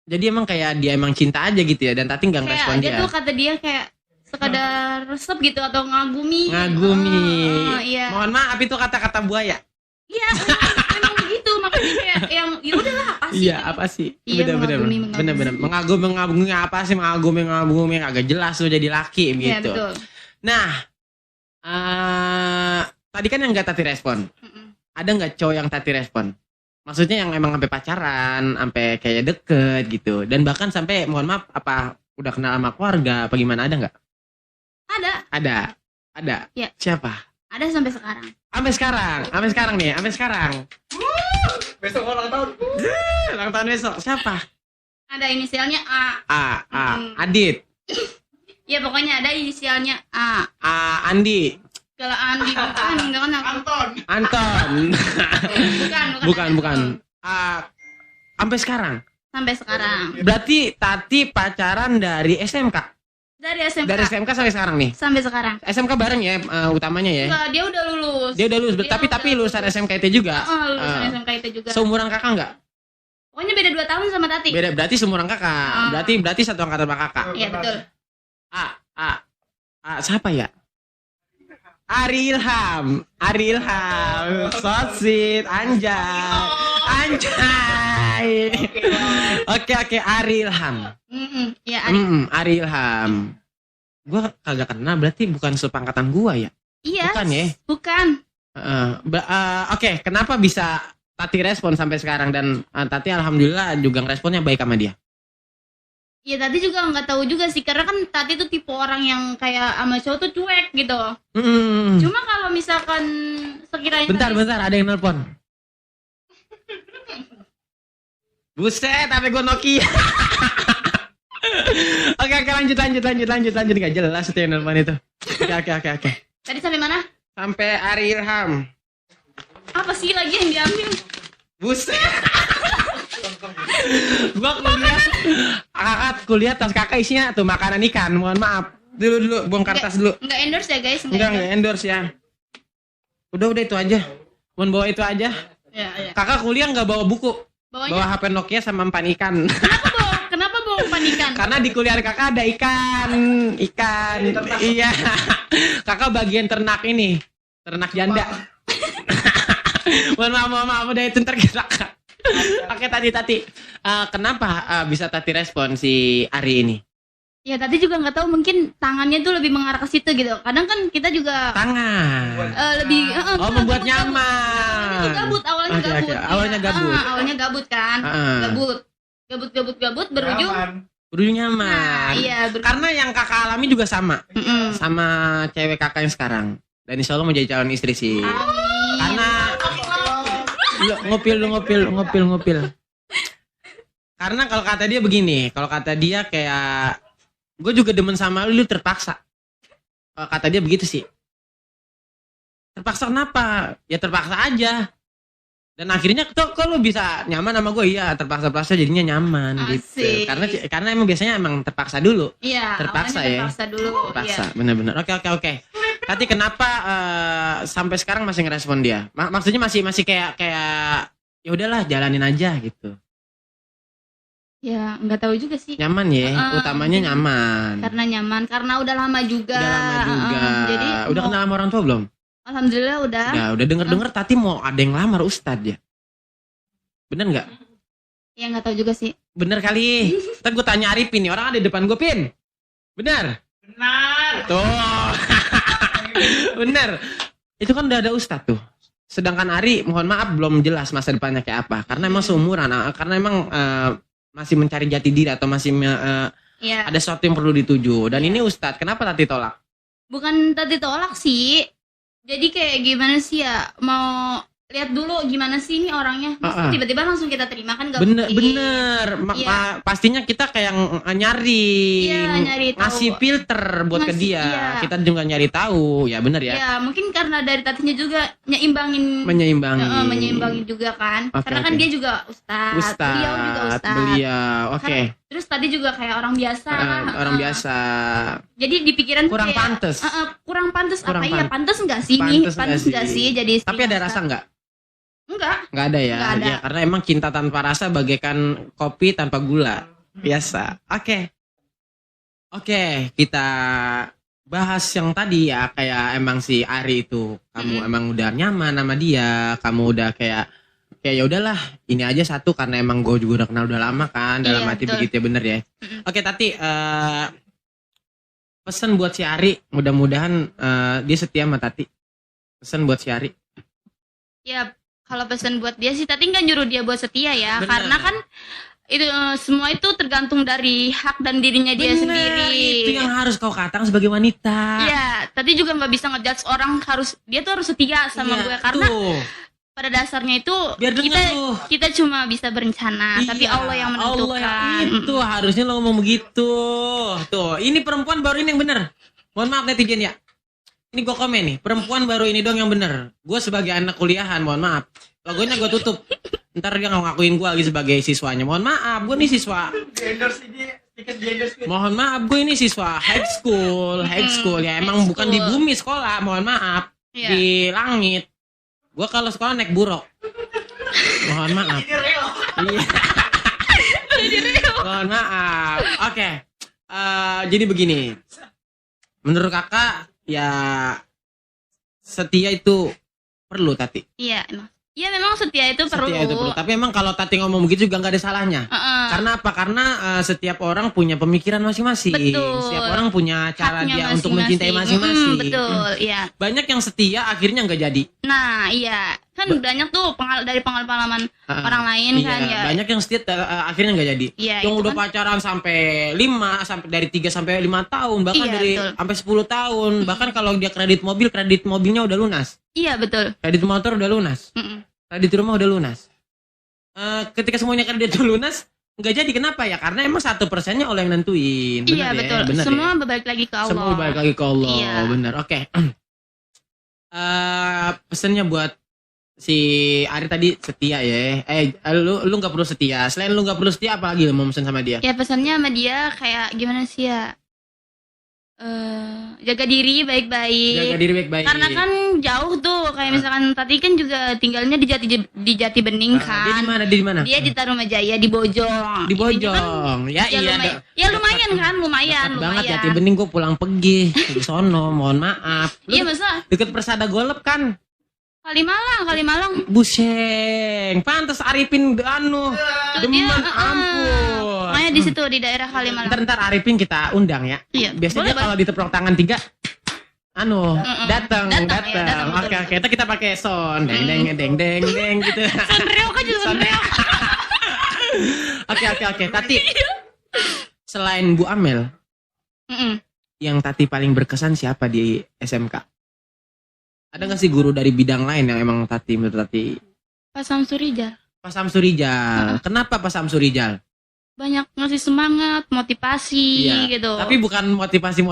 Jadi emang kayak dia emang cinta aja gitu ya, dan Tati enggak Kayak ngerespon dia dia. tuh kata dia kayak sekadar resep gitu atau ngagumi. Ngagumi. Iya. Mohon maaf, itu kata-kata buaya. Iya, memang begitu. Makanya kayak yang ya udahlah apa sih? Iya, apa sih? Iya, mengagumi. Bener. Mengagumi apa sih? Mengagumi agak jelas tuh jadi laki Iya, gitu. betul. Nah, tadi kan yang nggak Tati respon. Ada nggak cowok yang Tati respon? Maksudnya yang emang sampai pacaran, sampai kayak deket gitu, dan bahkan sampai mohon maaf apa udah kenal sama keluarga, apa gimana, ada nggak? Ada. Iya. Siapa? Ada sampai sekarang. Sampai sekarang nih. Besok ulang tahun. Ulang tahun besok. Siapa? Ada inisialnya A. Adit. Ya pokoknya ada inisialnya A. Andi. Kalau Andi bukan, enggak kan aku. Anton. Bukan. Sampai sekarang. Sampai sekarang. Berarti Tati pacaran dari SMK. Dari SMK. Dari SMK sampai sekarang nih. Sampai sekarang. SMK bareng ya utamanya ya. Enggak, dia udah lulus. Dia udah lulus, Dia tapi udah lulusan lulus. SMK itu juga. Lulusan SMK itu juga. Seumuran kakak enggak? Pokoknya beda 2 tahun sama Tati. Beda, berarti seumuran kakak. Berarti satu angkatan sama kakak. Iya, betul. Siapa ya? Ari Ilham. So sweet, anjay. Oke, Ari Ilham. Iya, Ari. Ari Ilham. Gua kagak kenal, berarti bukan sepangkatan gua ya? Iya. Bukan ya? Bukan. Oke, kenapa bisa Tati respon sampai sekarang, dan Tati alhamdulillah juga ngeresponnya baik sama dia? Ya Tati juga nggak tahu juga sih, karena kan Tati tuh tipe orang yang kayak sama cowok tuh cuek gitu. Cuma kalau misalkan sekiranya Bentar, ada yang nelpon. Buset, tapi gue Nokia. Oke, lanjut. Gak jelas itu yang nelpon itu. Oke. Tadi sampai mana? Sampai Ari Ilham. Apa sih lagi yang diambil? Buset. Gua kuliah tas kakak isinya tuh makanan ikan. Mohon maaf. Dulu bongkar tas dulu. Enggak endorse ya guys, Enggak endorse ya. Udah itu aja. Mohon bawa itu aja. Ya. Kakak kuliah nggak bawa buku. Bawa Bawanya HP Nokia sama umpan ikan. kenapa bawa umpan ikan? Karena di kuliah kakak ada ikan. Iya. Kakak bagian ternak ini. Ternak janda. Mohon maaf udah itu ntar kita. Oke, Tati. Kenapa bisa Tati respon si Ari ini? Ya Tati juga nggak tahu, mungkin tangannya tuh lebih mengarah ke situ gitu. Kadang kan kita juga Tangan. lebih Membuat nyaman. Itu gabut, awalnya Oke, gabut. awalnya Iya. gabut. Awalnya gabut kan. Gabut Berujung nyaman. Nah, iya, Karena yang kakak alami juga sama. Sama cewek kakak yang sekarang. Dan insya Allah mau jadi calon istri sih. Karena ngopil. Karena kalau kata dia begini, kalau kata dia kayak gue juga demen sama lu terpaksa. Kata dia begitu sih. Terpaksa kenapa? Ya terpaksa aja. Dan akhirnya kok lu bisa nyaman sama gue? Iya, terpaksa jadinya nyaman. Asik. Gitu. Karena emang biasanya emang terpaksa dulu. Iya, Terpaksa awalnya ya. Terpaksa dulu. Terpaksa, Iya. benar-benar. Oke. Tati kenapa sampai sekarang masih ngerespon dia? Maksudnya masih kayak ya udahlah jalanin aja gitu. Ya, nggak tahu juga sih. Nyaman ya, utamanya nyaman. Karena nyaman, karena udah lama juga. Jadi Udah kenal sama orang tua belum? Alhamdulillah udah. Ya, udah denger Tati mau ada yang lamar Ustadz ya. Bener nggak? Ya nggak tahu juga sih. Bener kali. Ntar gue tanya Arifin nih, orang ada di depan gue, Pin. Bener? Tuh. Bener. Itu kan udah ada Ustadz tuh. Sedangkan Ari, mohon maaf belum jelas masa depannya kayak apa. Karena emang seumuran, karena emang masih mencari jati diri atau masih Ya. ada sesuatu yang perlu dituju. Dan ini Ustadz, kenapa Tati tolak? Bukan Tati tolak sih. Jadi kayak gimana sih ya, mau lihat dulu gimana sih ini orangnya. Masa tiba-tiba langsung kita terima kan gak Bener, mungkin. bener. Iya. Pastinya kita kayak nyari, Iya, nyari tahu. ngasih filter buat ke Ngasih, dia. iya. Kita juga nyari tahu, ya bener ya. Ya mungkin karena dari tatinya juga nyeimbangin, Menyeimbangin. juga kan. Oke, Karena kan oke. dia juga ustadz, beliau juga ustadz. Beliau, oke. Terus tadi juga kayak orang biasa lah. Orang biasa. Jadi di pikiran tuh Kurang kayak, pantes. kurang pantes Kurang apa iya? pantes. Pantes enggak sih nih? Pantes Pantes nggak enggak sih? sih jadi istri Tapi ada ustadz? rasa nggak? Enggak. Nggak ada ya. Nggak ada. Ya, karena emang cinta tanpa rasa bagaikan kopi tanpa gula. Biasa. Oke, kita bahas yang tadi ya, kayak emang si Ari itu, kamu emang udah nyaman sama dia, kamu udah kayak ya udahlah, ini aja satu karena emang gue juga udah kenal udah lama kan, dalam Iya, hati betul. begitu ya, bener ya. Oke, Tati, pesan buat si Ari, mudah-mudahan dia setia sama Tati. Pesan buat si Ari. Ya kalau pesan buat dia sih tadi nggak nyuruh dia buat setia ya, Benar. karena kan itu semua itu tergantung dari hak dan dirinya dia Bener, sendiri. itu yang harus kau katakan sebagai wanita. Iya, tadi juga nggak bisa ngejudge orang dia tuh harus setia sama Iya, gue karena tuh. pada dasarnya itu Biar denger tuh. kita cuma bisa berencana, tapi Iya, Allah yang menentukan. Allah yang itu harusnya lo ngomong begitu. Tuh, ini perempuan baru ini yang bener. Mohon maaf netizen ya. Ini gue komen nih, perempuan baru ini dong yang bener. Gue sebagai anak kuliahan, mohon maaf. Logonya gue tutup. Ntar dia ngakuin gue lagi sebagai siswanya. Mohon maaf, gue nih siswa. Mohon maaf, gue ini siswa high school ya. Emang high bukan di school. bumi sekolah, mohon maaf. Iya. Di langit. Gue kalau sekolah naik buruk. Mohon maaf. Iya. Mohon maaf. Oke. Jadi begini. Menurut kakak ya setia itu perlu, Tati. Iya, emang. Iya memang setia itu perlu. Setia itu perlu. Tapi emang kalau Tati ngomong begitu juga nggak ada salahnya. Karena apa? Karena setiap orang punya pemikiran masing-masing. Betul. Setiap orang punya cara Haknya dia untuk mencintai masing-masing. Betul, iya. Banyak yang setia akhirnya nggak jadi. Nah, iya. Kan banyak tuh dari pengalaman orang lain Iya, kan ya. banyak yang setia akhirnya nggak jadi. Iya, Yang itu udah kan. pacaran sampai 3 sampai 5 tahun, bahkan Iya, dari betul. sampai 10 tahun, bahkan kalau dia kredit mobilnya udah lunas. Iya, betul. Kredit motor udah lunas. Mm-mm. Kredit rumah udah lunas. Ketika semuanya kredit udah lunas, nggak jadi. Kenapa ya? Karena emang 1%-nya Allah yang nentuin. Bener Iya, ya? betul. Bener Semua ya? balik lagi ke Allah. Semua balik lagi ke Allah. Iya. Bener. Oke. Pesannya buat si Ari tadi setia ya. Lu nggak perlu setia. Selain lu nggak perlu setia, apalagi lu mau pesan sama dia? Ya pesannya sama dia kayak gimana sih ya? Jaga diri baik-baik. Jaga diri baik-baik. Karena kan jauh tuh, kayak misalkan tadi kan juga tinggalnya di Jati Bening Dia di kan. mana? Dia di mana? Dia di Tarumajaya di Bojong. Di Intinya kan, Bojong. Ya ya, iya. ya lumayan kan, lumayan. Dekat banget Jati Bening, gue pulang pergi di sono. Mohon maaf. Lu Iya masa deket Persada Golep kan? Kalimalang. Buseng. Pantes Arifin Tuh demen, dia, ampun. Makanya di situ di daerah Kalimalang. Ntar Arifin kita undang ya. Iya. Biasanya Boleh, kalau ditepuk tangan 3 datang. Datang, Oke, betul. kita pakai sound deng gitu. Sonreok kan juga sonreok. Oke. Tati. Selain Bu Amel, yang Tati paling berkesan siapa di SMK? Ada nggak sih guru dari bidang lain yang emang menurut Tati? Pak Samsurijal Pak Samsurijal. Kenapa Pak Samsurijal? banyak ngasih semangat, motivasi Iya. gitu. Tapi bukan motivasi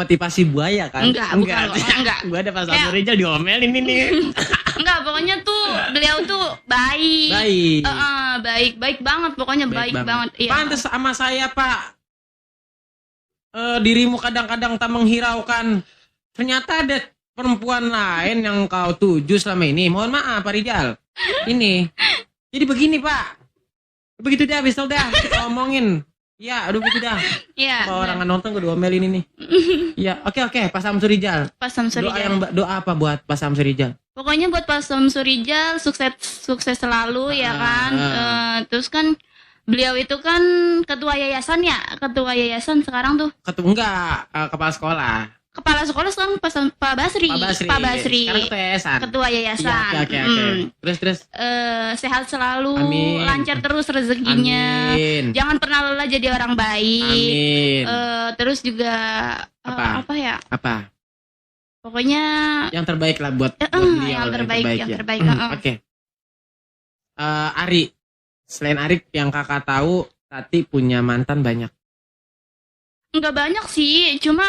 buaya kan? Enggak, bukan. Enggak. Gue ada Pak Samsurijal diomelin ini. Enggak, pokoknya tuh beliau tuh baik. Baik. Baik banget, pokoknya baik banget. Iya. Pantes sama saya, Pak. Dirimu kadang-kadang tak menghiraukan. Ternyata ada perempuan lain yang kau tuju selama ini. Mohon maaf, Pak Rijal. Ini. Jadi begini, Pak. Begitu dah, besok dah kita omongin. Ya, aduh begitu dah. Iya. Kalau orang nonton gue diomelin ini. Ya, oke, Pak Samsurijal. Pak Samsurijal. Doa apa buat Pak Samsurijal? Pokoknya buat Pak Samsurijal sukses selalu ya kan. Terus kan beliau itu kan ketua yayasan sekarang tuh. Kepala sekolah. Kepala sekolah sekarang Pak Basri. Sekarang ketua yayasan. Ketua yayasan. Iya, oke. Terus. Sehat selalu, Amin. lancar terus rezekinya. Amin. Jangan pernah lelah jadi orang baik. Amin. Terus juga Apa? apa? Pokoknya Yang terbaik lah buat beliau. yang terbaik. ya. Oke. Ari. Selain Ari yang kakak tahu, Tati punya mantan banyak. Enggak banyak sih, cuma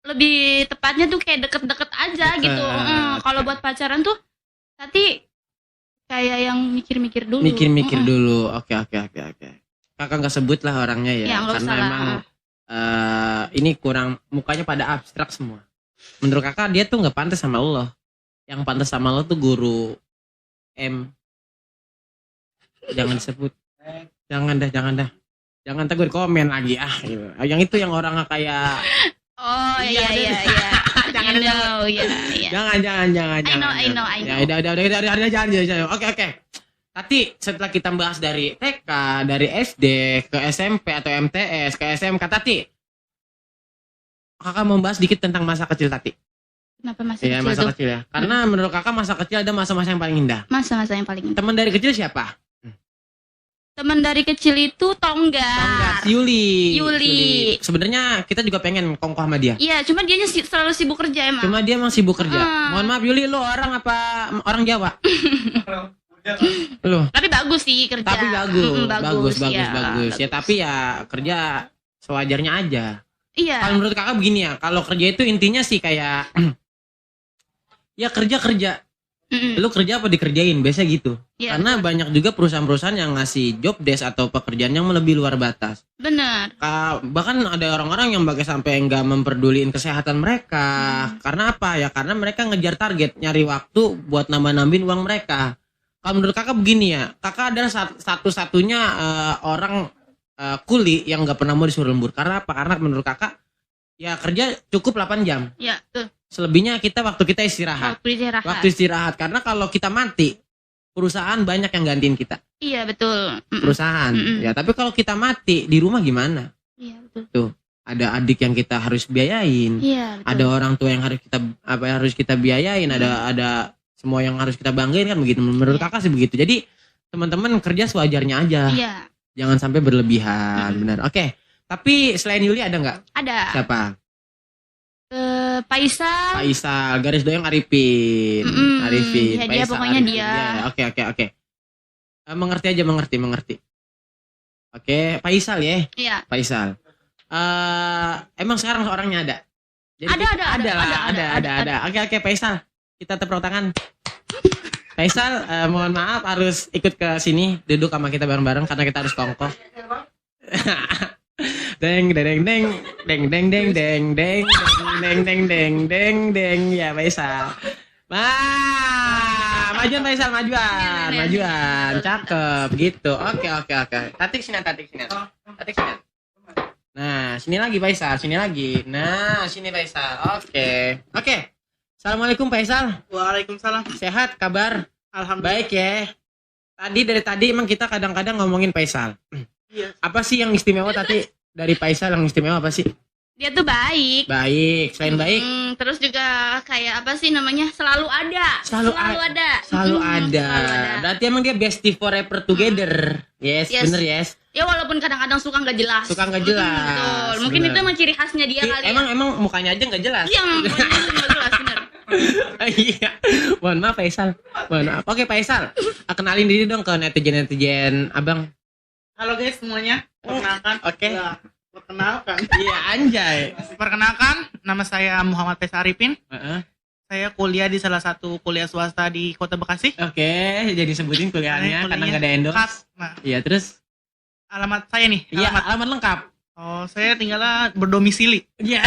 lebih tepatnya tuh kayak deket-deket aja Deket. gitu. Kalau buat pacaran tuh Tati kayak yang mikir-mikir dulu. Mikir-mikir dulu. Oke. Kakak nggak sebut lah orangnya ya, Ya, nggak karena usah lah. emang ini kurang, mukanya pada abstrak semua. Menurut kakak dia tuh nggak pantas sama Allah. Yang pantas sama Allah tuh guru M. Jangan disebut. Jangan dah. Jangan tegur komen lagi gitu. Yang itu yang orang kayak Oh iya. Jangan, You know, iya. jangan. I know. Ya udah jangan. Oke. Tadi setelah kita bahas dari TK, dari SD ke SMP atau MTS ke SMK, Tati, kakak mau bahas dikit tentang masa kecil Tati. Kenapa masa Iya, kecil masa tuh? kecil ya. Karena menurut kakak masa kecil ada masa-masa yang paling indah. Masa-masa yang paling indah. Teman dari kecil siapa? Teman dari kecil itu Tonggar. Yuli. Sebenarnya kita juga pengen kongkoh sama dia. Iya, cuma dianya selalu sibuk kerja emang. Cuma dia emang sibuk kerja. Ah. Mohon maaf Yuli, lo orang apa orang Jawa? Lo. Tapi bagus sih kerja. Tapi bagus. Bagus. Ya tapi ya kerja sewajarnya aja. Iya. Kalau menurut kakak begini ya, kalau kerja itu intinya sih kayak ya kerja. Lu kerja apa dikerjain, biasa gitu. Iya, Karena banyak juga perusahaan-perusahaan yang ngasih job desk atau pekerjaan yang lebih luar batas. benar. Bahkan ada orang-orang yang bahkan sampai nggak memperduliin kesehatan mereka. Karena apa ya? Karena mereka ngejar target, nyari waktu buat nambah-nambahin uang mereka. Kalau menurut kakak begini ya, kakak adalah satu-satunya orang kuli yang nggak pernah mau disuruh lembur. Karena apa? Karena menurut kakak ya kerja cukup 8 jam. Ya, tuh. Selebihnya waktu kita istirahat. Waktu istirahat. Karena kalau kita mati, perusahaan banyak yang gantiin kita. Iya, betul. Perusahaan. Ya, tapi kalau kita mati di rumah gimana? Iya, betul. Tuh, ada adik yang kita harus biayain. Iya, betul. Ada orang tua yang harus kita biayain, ada semua yang harus kita banggain kan begitu. Menurut kakak sih begitu. Jadi, teman-teman kerja sewajarnya aja. Iya. Jangan sampai berlebihan, benar. Oke. Tapi selain Yuli ada nggak? Ada. Siapa? Faisal. Garis doang Arifin. Arifin. Ya, dia pokoknya Arifin. dia. Ya, oke. Mengerti aja, mengerti. Oke, Faisal ya. Iya. Faisal. Emang sekarang orangnya ada? Jadi ada. Oke, Faisal. Kita tepuk tangan. Faisal, mohon maaf harus ikut ke sini, duduk sama kita bareng-bareng karena kita harus kongkoh. Deng ya Faisal. Majuan Faisal, majuan. Cakep gitu. Oke. Tatik sini. Nah, sini lagi Faisal, sini lagi. Nah, sini Faisal. Oke. Assalamualaikum Faisal. Waalaikumsalam. Sehat kabar? Alhamdulillah. Baik ya. Dari tadi emang kita kadang-kadang ngomongin Faisal. Iya. Apa sih yang istimewa tadi dari Faisal, yang istimewa apa sih? Dia tuh baik. Baik, selain baik, Terus juga kayak apa sih namanya? Selalu ada. Selalu Selalu ada. Berarti emang dia bestie forever together. Yes, Yes. bener yes. Ya walaupun kadang-kadang suka nggak jelas. Jelas. Betul. Mungkin Bener. itu emang ciri khasnya dia kali. Emang mukanya aja nggak jelas. Iya, mukanya nggak jelas bener. Iya. Mohon maaf Faisal. Oke Faisal, kenalin diri dong ke netizen abang. Halo guys semuanya. Perkenalkan. Oke. Ya, perkenalkan. Iya anjay. Perkenalkan, nama saya Muhammad Faisal Arifin. Heeh. Saya kuliah di salah satu kuliah swasta di Kota Bekasi. Oke, jadi sebutin kuliahnya karena nggak ada endorse. Khas. Nah, Iya terus. alamat saya nih. Iya, alamat lengkap. Oh, saya tinggalnya berdomisili. Iya.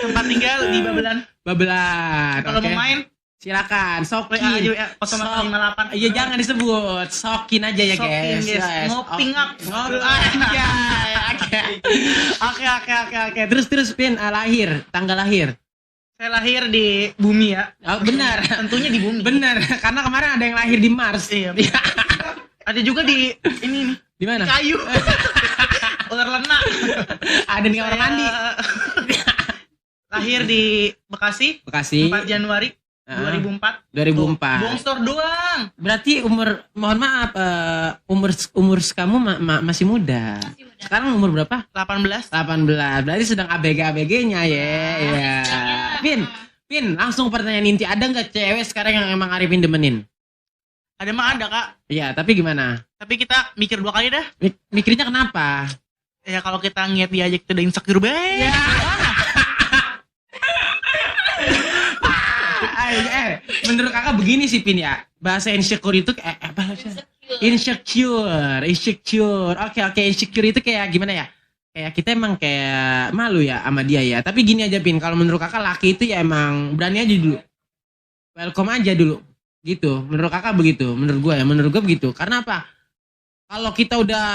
Tempat tinggal di Babelan. Babelan. Kalau oke. mau main, Silakan, sokin. aja 0858. Iya jangan disebut, sokin aja ya Sokin, guys. guys. Yes. Ngoping up. Oke. Terus Pin, tanggal lahir. Saya lahir di bumi ya. Oh, benar. Tentunya di bumi. Benar, karena kemarin ada yang lahir di Mars. Iya. Ada juga di ini nih. Di mana? Kayu. Ular lenak. Ada di kamar mandi. Lahir di Bekasi. 4 Januari 2004. 2004. Bongstor doang. Berarti mohon maaf, umur kamu masih muda. Sekarang umur berapa? 18. 18. Berarti sedang ABG-ABG-nya ya. Iya. Pin, langsung pertanyaan inti, ada nggak cewek sekarang yang emang Arifin demenin? Ada mah ada kak. Iya, tapi gimana? Tapi kita mikir 2 kali dah. Mikirnya kenapa? Ya kalau kita ngeliat dia aja kita udah insecure banget. Menurut kakak begini sih Pin ya. Bahasa insecure itu apa bahasa? Insecure. Oke, insecure itu kayak gimana ya? Kayak kita emang kayak malu ya sama dia ya. Tapi gini aja Pin, kalau menurut kakak laki itu ya emang berani aja dulu. Welcome aja dulu. Gitu. Menurut kakak begitu. Menurut gue begitu. Karena apa? Kalau kita udah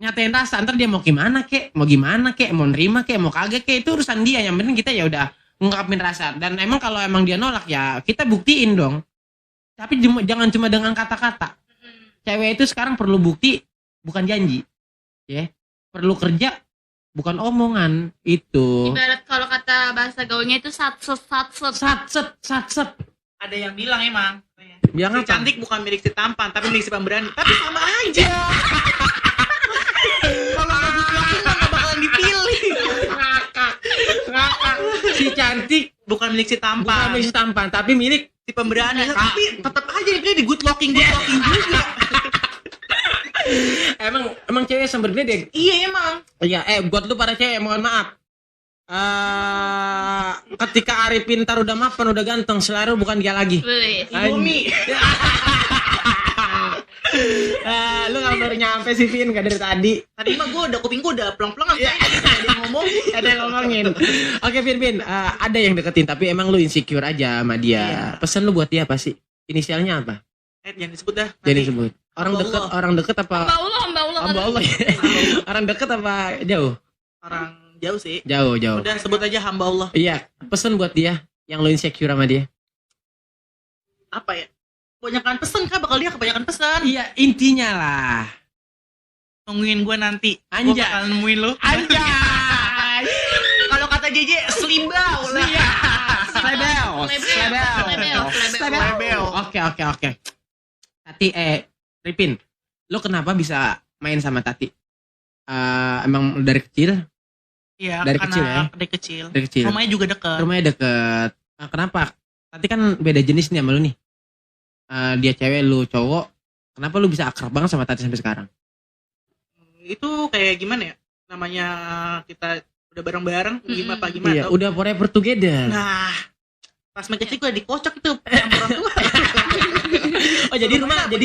nyatain rasa, ntar dia mau gimana kek, mau nerima kek, mau kagak kek, itu urusan dia. Yang penting kita ya udah ngungkapin rasa. Dan emang kalau emang dia nolak ya kita buktiin dong. Tapi jangan cuma dengan kata-kata. Cewek itu sekarang perlu bukti, bukan janji. Ya. Perlu kerja, bukan omongan. Itu. Ibarat kalau kata bahasa gaulnya itu satset. Ada yang bilang emang. Bilang Si apa? cantik bukan milik si tampan, tapi milik si pemberani. Tapi sama aja. Kalau good looking mah gak bakalan dipilih. Ngakak. Si cantik Bukan milik si bukan tampan, milik tampan, tapi milik. si pemberani. Tapi tetap aja dipilih di good looking juga. Emang cewek yang berbeda. Iya emang. Iya, buat lu para cewek, mohon maaf. Ketika Arifin ntar udah mapan, udah ganteng, selalu bukan dia lagi. Wih. Bumi. Lu gak baru nyampe sih, Vin, gak dari tadi. Tadi mah kuping gue udah pelang-pelang. Ada yang ngomong. Ada yang ngomongin. Oke, Vin, ada yang deketin, tapi emang lu insecure aja sama dia. Iya. Pesan lu buat dia apa sih? Inisialnya apa? Jangan disebut dah. Jadi nanti. sebut. Allah. Orang deket apa? Hamba Allah. Hamba Allah. Orang deket apa jauh? Orang jauh sih. Jauh. Udah sebut aja hamba Allah. Iya, pesan buat dia yang lu insecure sama dia. Apa ya? Kebanyakan pesan kak, bakal dia kebanyakan pesan. Iya, intinya lah. Tungguin gue nanti. Gue Anjay. bakal nemuin lu. Anjay. Kalau kata JJ, selimbau lah. Slebel. Oke. Tati, Ripin, lu kenapa bisa main sama Tati? Emang dari kecil? Iya, Dari karena kecil ya? Dari kecil. Dari kecil. Rumahnya juga dekat. Rumahnya deket. Kenapa? Tati kan beda jenis nih sama lu nih. Dia cewek, lu cowok. Kenapa lu bisa akrab banget sama Tati sampai sekarang? Itu kayak gimana ya? Namanya kita udah bareng-bareng, gimana Iya, tau? udah forever together. Nah, pas main kecil gue dikocok itu sama orang tua. Oh, jadi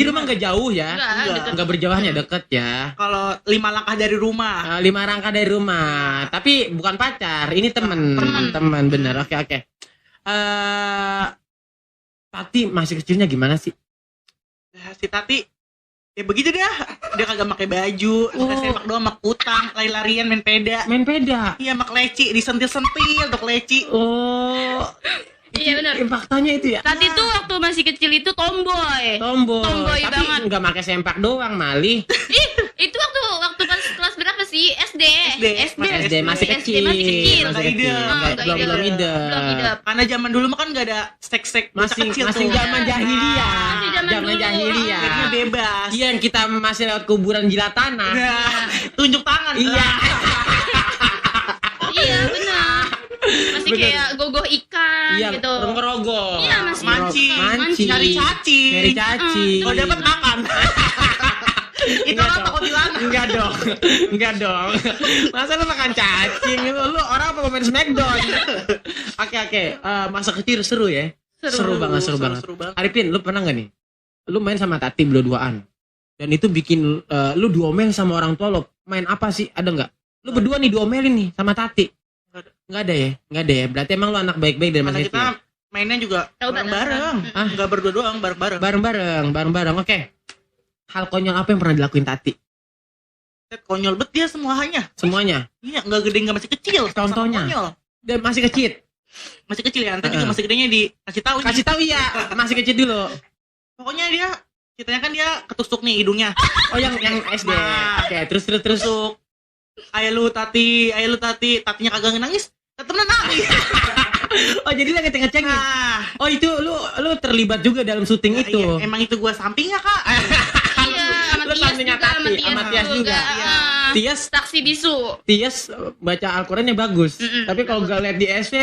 rumah nggak jauh ya? Enggak. Nggak berjauhnya, deket ya. Kalau 5 langkah dari rumah. 5 rangka dari rumah, tapi bukan pacar, ini temen bener. Oke. Tati masih kecilnya gimana sih? Nah, si Tati ya begitu dah. Dia kagak pakai baju, suka sepak doang, mak utang, lari-larian, main peda. Main peda. Iya, mak leci, disentil-sentil untuk leci. Oh, Iya benar. faktanya itu ya. Tadi tuh waktu masih kecil itu tomboy. Tomboy, tapi banget. nggak pakai sempak doang, Mali. Itu waktu pas kelas berapa sih? SD. SD masih kecil. Nggak ide. Belum ide. Karena zaman dulu mah kan nggak ada seks Masih zaman jahiliyah. Masih zaman Zaman dulu. jahiliyah. Jadinya bebas. Iya, yang kita masih lewat kuburan jilat tanah. Nah, tunjuk tangan. Iya. Iya benar. Masih Bener. kayak gogoh ikan Iya, gitu. ngerogoh. Iya, masih Mancing. Nyari cacing. Nyari cacing. Kalau dapat makan. Itu Enggak apa dong. kok bilang? Enggak dong. Masa lu makan cacing? Lu orang apa pemain Smackdown? Oke. Masa kecil seru ya? Seru banget. Arifin, lu pernah nggak nih? Lu main sama Tati berdua-duaan. Dan itu bikin lu diomel sama orang tua lo. Main apa sih? Ada nggak? Lu berdua nih diomelin nih sama Tati. Nggak ada ya. Berarti emang lu anak baik-baik dari masa Karena kita kecil. mainnya juga Tahu bareng-bareng. Ah. Enggak berdua doang, bareng-bareng. Bareng-bareng. Oke. Hal konyol apa yang pernah dilakuin Tati? Konyol bet dia semuanya. Semuanya. Iya, enggak gede, enggak masih kecil. Sama-sama Contohnya? konyol. Dan masih kecil. Masih kecil ya, nanti juga masih gedenya dikasih tahu. Kasih tahu ya. Masih kecil dulu. Pokoknya dia ceritanya kan dia ketusuk nih hidungnya. Oh, yang SD. Nah. Oke, terus. Tusuk. Ayo lu Tati, Tatinya kagak nangis. Tetenan nangis. Oh, jadi lagi ngecengin. Nah, Oh, itu lu terlibat juga dalam syuting itu. iya, emang itu gua sampingnya, Kak. Iya, sama Lu Tias sampingnya juga, Tati, sama Tias juga. Iya. Saksi bisu. Tias baca Al-Qur'annya bagus. Tapi kalau gak lihat di SV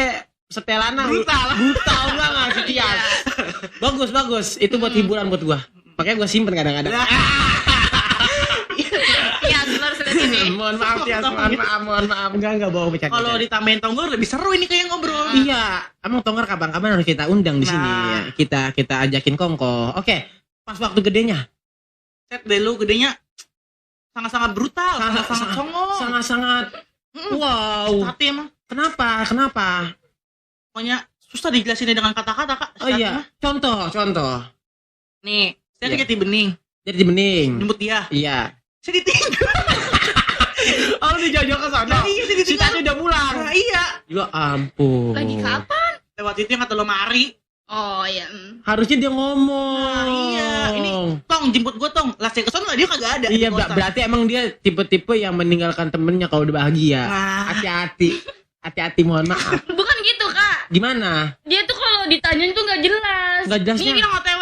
setelana Brutal banget si Tias. Bagus. Itu buat hiburan buat gua. Makanya gue simpen kadang-kadang. Iya, harus lihat ini. Mohon maaf ya, mohon maaf. Enggak bawa bercanda. Kalau ditambahin tonggor lebih seru ini kayak ngobrol. Iya, emang Tonggor kapan-kapan harus kita undang di sini ya. Kita ajakin Kongko. Oke, pas waktu gedenya. Set deh lu gedenya sangat-sangat brutal, sangat-sangat songong. Sangat-sangat wow. Tati emang. Kenapa? Pokoknya susah dijelasin dengan kata-kata, Kak. Oh iya, contoh. Nih, saya Iya. Jati Bening. Jadi di Bening. Jemput dia. Iya. Saya ditinggal. Oh, lu jauh-jauh ke sana. Iya, saya Si ditinggal. Tati udah pulang. Nah, iya. Ya ampun. Lagi kapan? Lewat itu yang kata lo mari. Oh iya. Harusnya dia ngomong. Nah, iya. Ini Tong jemput gue Tong. Lah saya kesana dia kagak ada. Iya, Di kosan. berarti emang dia tipe-tipe yang meninggalkan temennya kalau udah bahagia. Nah. Hati-hati, mohon maaf. Bukan gitu, Kak. Gimana? Dia tuh kalau ditanyain tuh nggak jelas. Nggak jelasnya? Ini bilang OTW.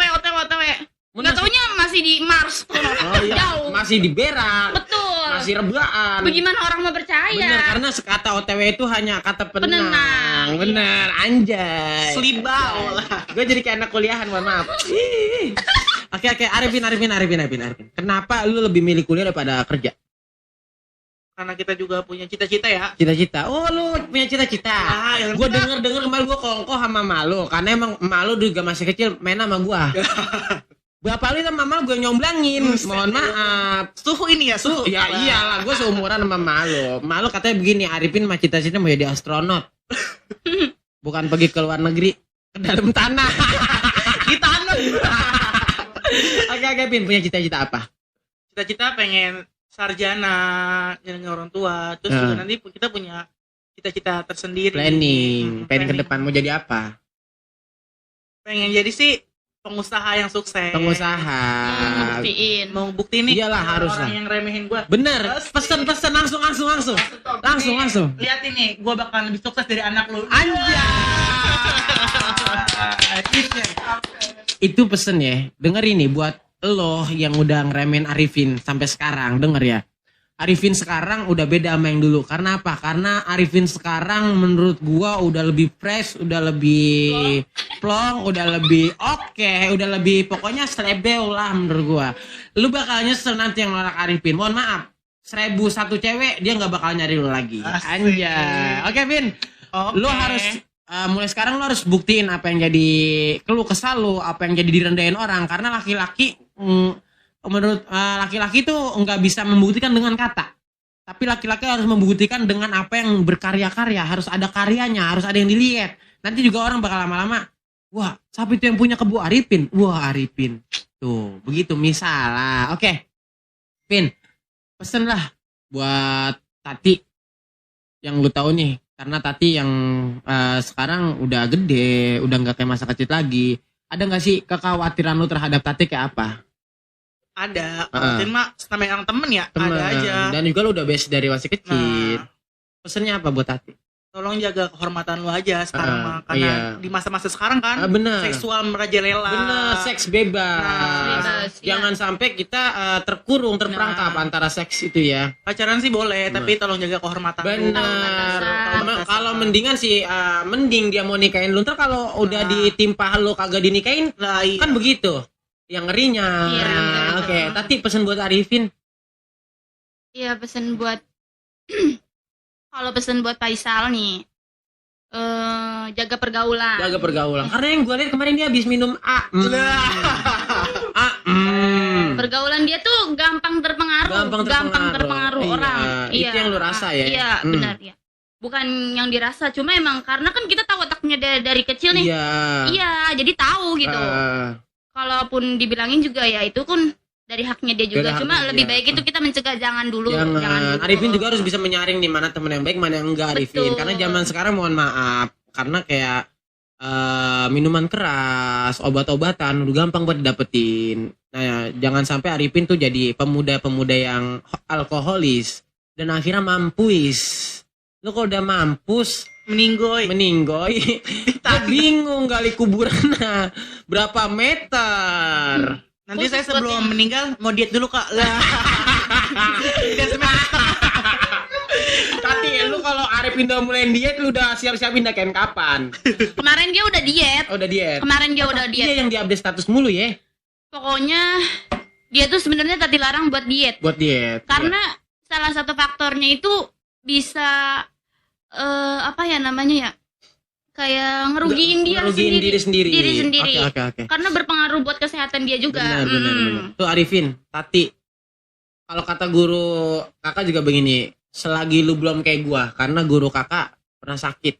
Nggak Masih- taunya masih di Mars. Oh iya, Jauh. masih di berak. Betul. Masih rebahan. Bagaimana orang mau percaya? Bener, karena kata OTW itu hanya kata penenang. Penenang, Bener, anjay. Selibau lah. Gue jadi kayak anak kuliahan, mohon maaf. Ih. Oke, Arifin. Kenapa lu lebih milih kuliah daripada kerja? Karena kita juga punya cita-cita ya. Cita-cita. Oh, lu punya cita-cita. Yang Gue denger kemarin gue kongko sama malu, karena emang malu juga masih kecil main sama gue. Bapak lu sama malu gue nyomblangin. Mohon maaf. suhu ini ya, suhu. Ya iyalah, gue seumuran sama malu. Malu katanya begini, Arifin mah cita-cita mau jadi astronot. Bukan pergi ke luar negeri, ke dalam tanah. Ditanam. Oke, Pin, punya cita-cita apa? Cita-cita pengen sarjana, nyenengin orang tua. Terus juga nanti kita punya cita-cita tersendiri. Planning, pengen ke Planning. depan mau jadi apa? Pengen jadi sih pengusaha yang sukses. Pengusaha. Ngebuktiin. Mau bukti nih. Iyalah, harus orang lah. yang remehin gua. Bener, pesen langsung. Langsung. Lihat ini, gua bakal lebih sukses dari anak lu. Anjay. Itu pesen ya. Denger ini buat lo yang udah ngeremehin Arifin sampai sekarang, denger ya. Arifin sekarang udah beda sama yang dulu. Karena apa? Karena Arifin sekarang menurut gua udah lebih fresh, udah lebih plong, udah lebih oke, udah lebih pokoknya selebel lah menurut gua. Lu bakal nyesel nanti yang nolak Arifin. Mohon maaf. 1.001 cewek dia nggak bakal nyari lu lagi. Asik. Anjay. Oke, Vin. Oke. Lu harus mulai sekarang lu harus buktiin apa yang jadi keluh kesal lu, apa yang jadi direndahin orang, karena laki-laki menurut laki-laki tuh nggak bisa membuktikan dengan kata, tapi laki-laki harus membuktikan dengan apa yang berkarya-karya, harus ada karyanya, harus ada yang dilihat. Nanti juga orang bakal lama-lama, wah siapa itu yang punya kebo Arifin, wah Arifin tuh begitu misalnya. Oke, Pin, pesen lah buat Tati yang lu tahu nih, karena Tati yang sekarang udah gede, udah nggak kayak masa kecil lagi. Ada nggak sih kekhawatiran lu terhadap Tati kayak apa? Ada. Kalau mah namanya orang temen ya, Temen. ada aja. Dan juga lu udah base dari masih kecil. Nah, Pesennya apa buat Tati? tolong jaga kehormatan lu aja sekarang mah, karena iya. di masa-masa sekarang kan Bener. seksual merajalela. Bener, seks bebas. Bebas, iya. Jangan sampai kita terkurung, terperangkap antara seks itu ya. Pacaran sih boleh, tapi tolong jaga kehormatan lu. Bener. batasan. Kalau mendingan sih, mending dia mau nikahin lu. Ntar kalau udah ditimpa lu kagak dinikahin, Lah, iya. kan begitu. Yang ngerinya. Iya, betul. Oke, Tati pesen buat Arifin. Iya, pesen buat kalau pesen buat Faisal nih, jaga pergaulan. Jaga pergaulan. Karena yang gue lihat kemarin dia habis minum Pergaulan dia tuh gampang terpengaruh, Gampang terpengaruh. Iya, orang. itu yang lu rasa ya? Iya, benar ya. Bukan yang dirasa, cuma emang karena kan kita tahu otaknya dari kecil nih. Iya. Iya, jadi tahu gitu. Kalaupun dibilangin juga ya itu kan dari haknya dia juga. Dari Cuma haknya lebih dia. baik itu kita mencegah jangan dulu. Jangan. dulu. Arifin juga harus bisa menyaring nih mana teman yang baik, mana yang enggak, Arifin. Betul. Karena zaman sekarang mohon maaf, karena kayak minuman keras, obat-obatan udah gampang buat didapetin. Nah, jangan sampai Arifin tuh jadi pemuda-pemuda yang alkoholis dan akhirnya mampus. Lu kalau udah mampus meninggoy. gue bingung gali kuburannya berapa meter. Nanti saya Khusus sebelum buat meninggal mau diet dulu, Kak. Lah. Dan semester. Tati, lu kalau Arifin udah mulai diet, lu udah siap-siapin kain kapan? Kemarin dia udah diet. Oh, udah diet. Kemarin dia udah Iya diet. yang diupdate status mulu ya. Pokoknya dia tuh sebenarnya Tati larang buat diet. Buat diet. Karena salah satu faktornya itu bisa apa ya namanya ya? Kayak ngerugiin dia ngerugiin sendiri. diri sendiri. Oke. Karena berpengaruh buat kesehatan dia juga. Benar. Tuh Arifin, Tati. Kalau kata guru kakak juga begini, selagi lu belum kayak gua, karena guru kakak pernah sakit.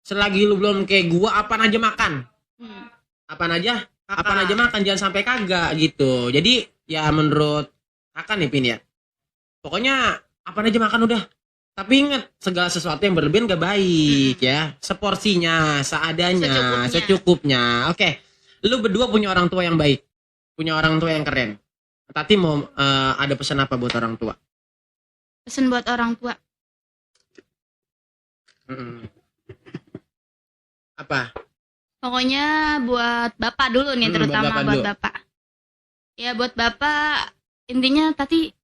Selagi lu belum kayak gua, apaan aja makan. Apaan aja makan, jangan sampai kagak gitu. Jadi ya menurut kakak nih Pin ya, pokoknya apaan aja makan udah. Tapi ingat, segala sesuatu yang berlebihan gak baik ya. Seporsinya, seadanya, secukupnya. Oke, lu berdua punya orang tua yang baik, punya orang tua yang keren. Tati mau ada pesan apa buat orang tua? Pesan buat orang tua. Apa? Pokoknya buat bapak dulu nih, terutama buat bapak. Ya buat bapak, intinya Tati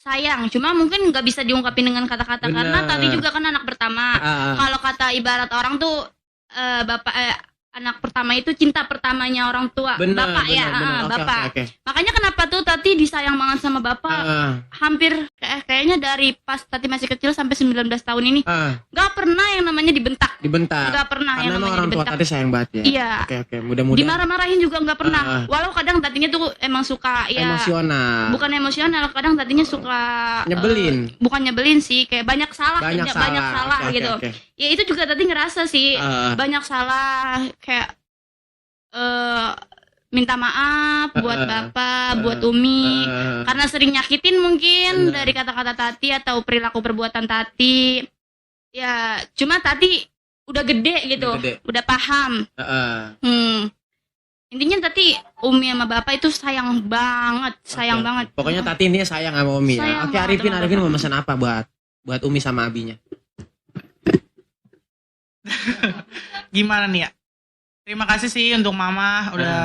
sayang, cuma mungkin nggak bisa diungkapin dengan kata-kata karena Tati juga kan anak pertama. Kalau kata ibarat orang tuh anak pertama itu cinta pertamanya orang tua. Bapak. Okay. Makanya kenapa tuh Tati disayang banget sama bapak. Hampir kayaknya dari pas Tati masih kecil sampai 19 tahun ini nggak pernah yang namanya dibentak. Nggak pernah karena yang namanya orang dibentak. tua Tati sayang banget ya. Iya. Oke. Mudah-mudahan. Dimarah-marahin juga nggak pernah. Walau kadang Tatinya tuh emang suka ya. Emosional. Bukan emosional, kadang Tatinya suka nyebelin. Bukan nyebelin sih, kayak banyak salah Oke, gitu. Oke. Ya itu juga Tati ngerasa sih banyak salah, kayak minta maaf buat bapak, buat Umi, karena sering nyakitin mungkin dari kata-kata Tati atau perilaku perbuatan Tati. Ya cuma Tati udah gede gitu, udah paham. Intinya Tati, Umi sama bapak itu sayang banget. Pokoknya Tati ini sayang sama Umi ya. Oke, Arifin mau pesan apa buat Umi sama Abinya? Gimana nih ya? Terima kasih sih untuk mama udah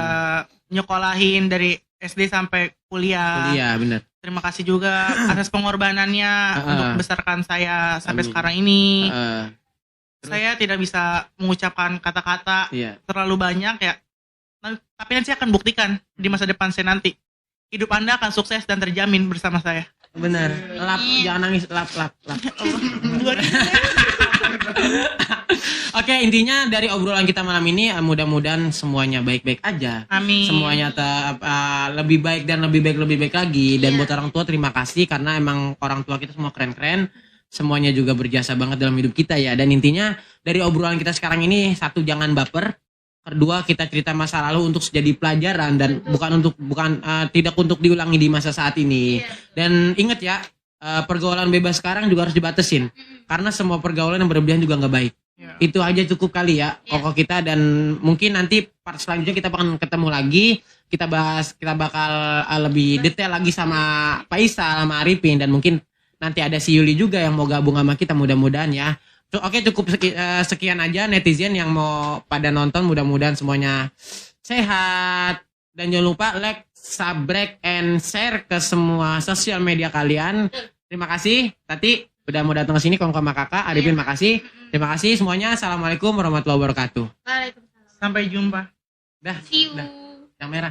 nyekolahin dari SD sampai kuliah. Iya, benar. Terima kasih juga atas pengorbanannya untuk membesarkan saya sampai sekarang ini. Saya tidak bisa mengucapkan kata-kata terlalu banyak ya. Tapi nanti saya akan buktikan di masa depan saya nanti. Hidup Anda akan sukses dan terjamin bersama saya. Benar. Jangan nangis, lap. Oke, intinya dari obrolan kita malam ini mudah-mudahan semuanya baik-baik aja. Amin. Semuanya lebih baik dan lebih baik lagi. Dan buat orang tua terima kasih karena emang orang tua kita semua keren-keren. Semuanya juga berjasa banget dalam hidup kita ya. Dan intinya dari obrolan kita sekarang ini, satu, jangan baper. Kedua, kita cerita masa lalu untuk jadi pelajaran dan tidak untuk diulangi di masa saat ini. Dan ingat ya, pergaulan bebas sekarang juga harus dibatasin. Karena semua pergaulan yang berlebihan juga nggak baik. Itu aja cukup kali ya pokok kita, dan mungkin nanti part selanjutnya kita akan ketemu lagi, kita bakal lebih detail lagi sama Pak Isa sama Arifin, dan mungkin nanti ada si Yuli juga yang mau gabung sama kita, mudah-mudahan ya. Oke, cukup sekian aja netizen yang mau pada nonton, mudah-mudahan semuanya sehat, dan jangan lupa like, subscribe, and share ke semua sosial media kalian. Terima kasih Tati udah mau datang ke sini, Kongko sama Kakak. Arifin makasih. Terima kasih semuanya. Assalamualaikum warahmatullahi wabarakatuh. Waalaikumsalam. Sampai jumpa. Dah. See you. Yang merah.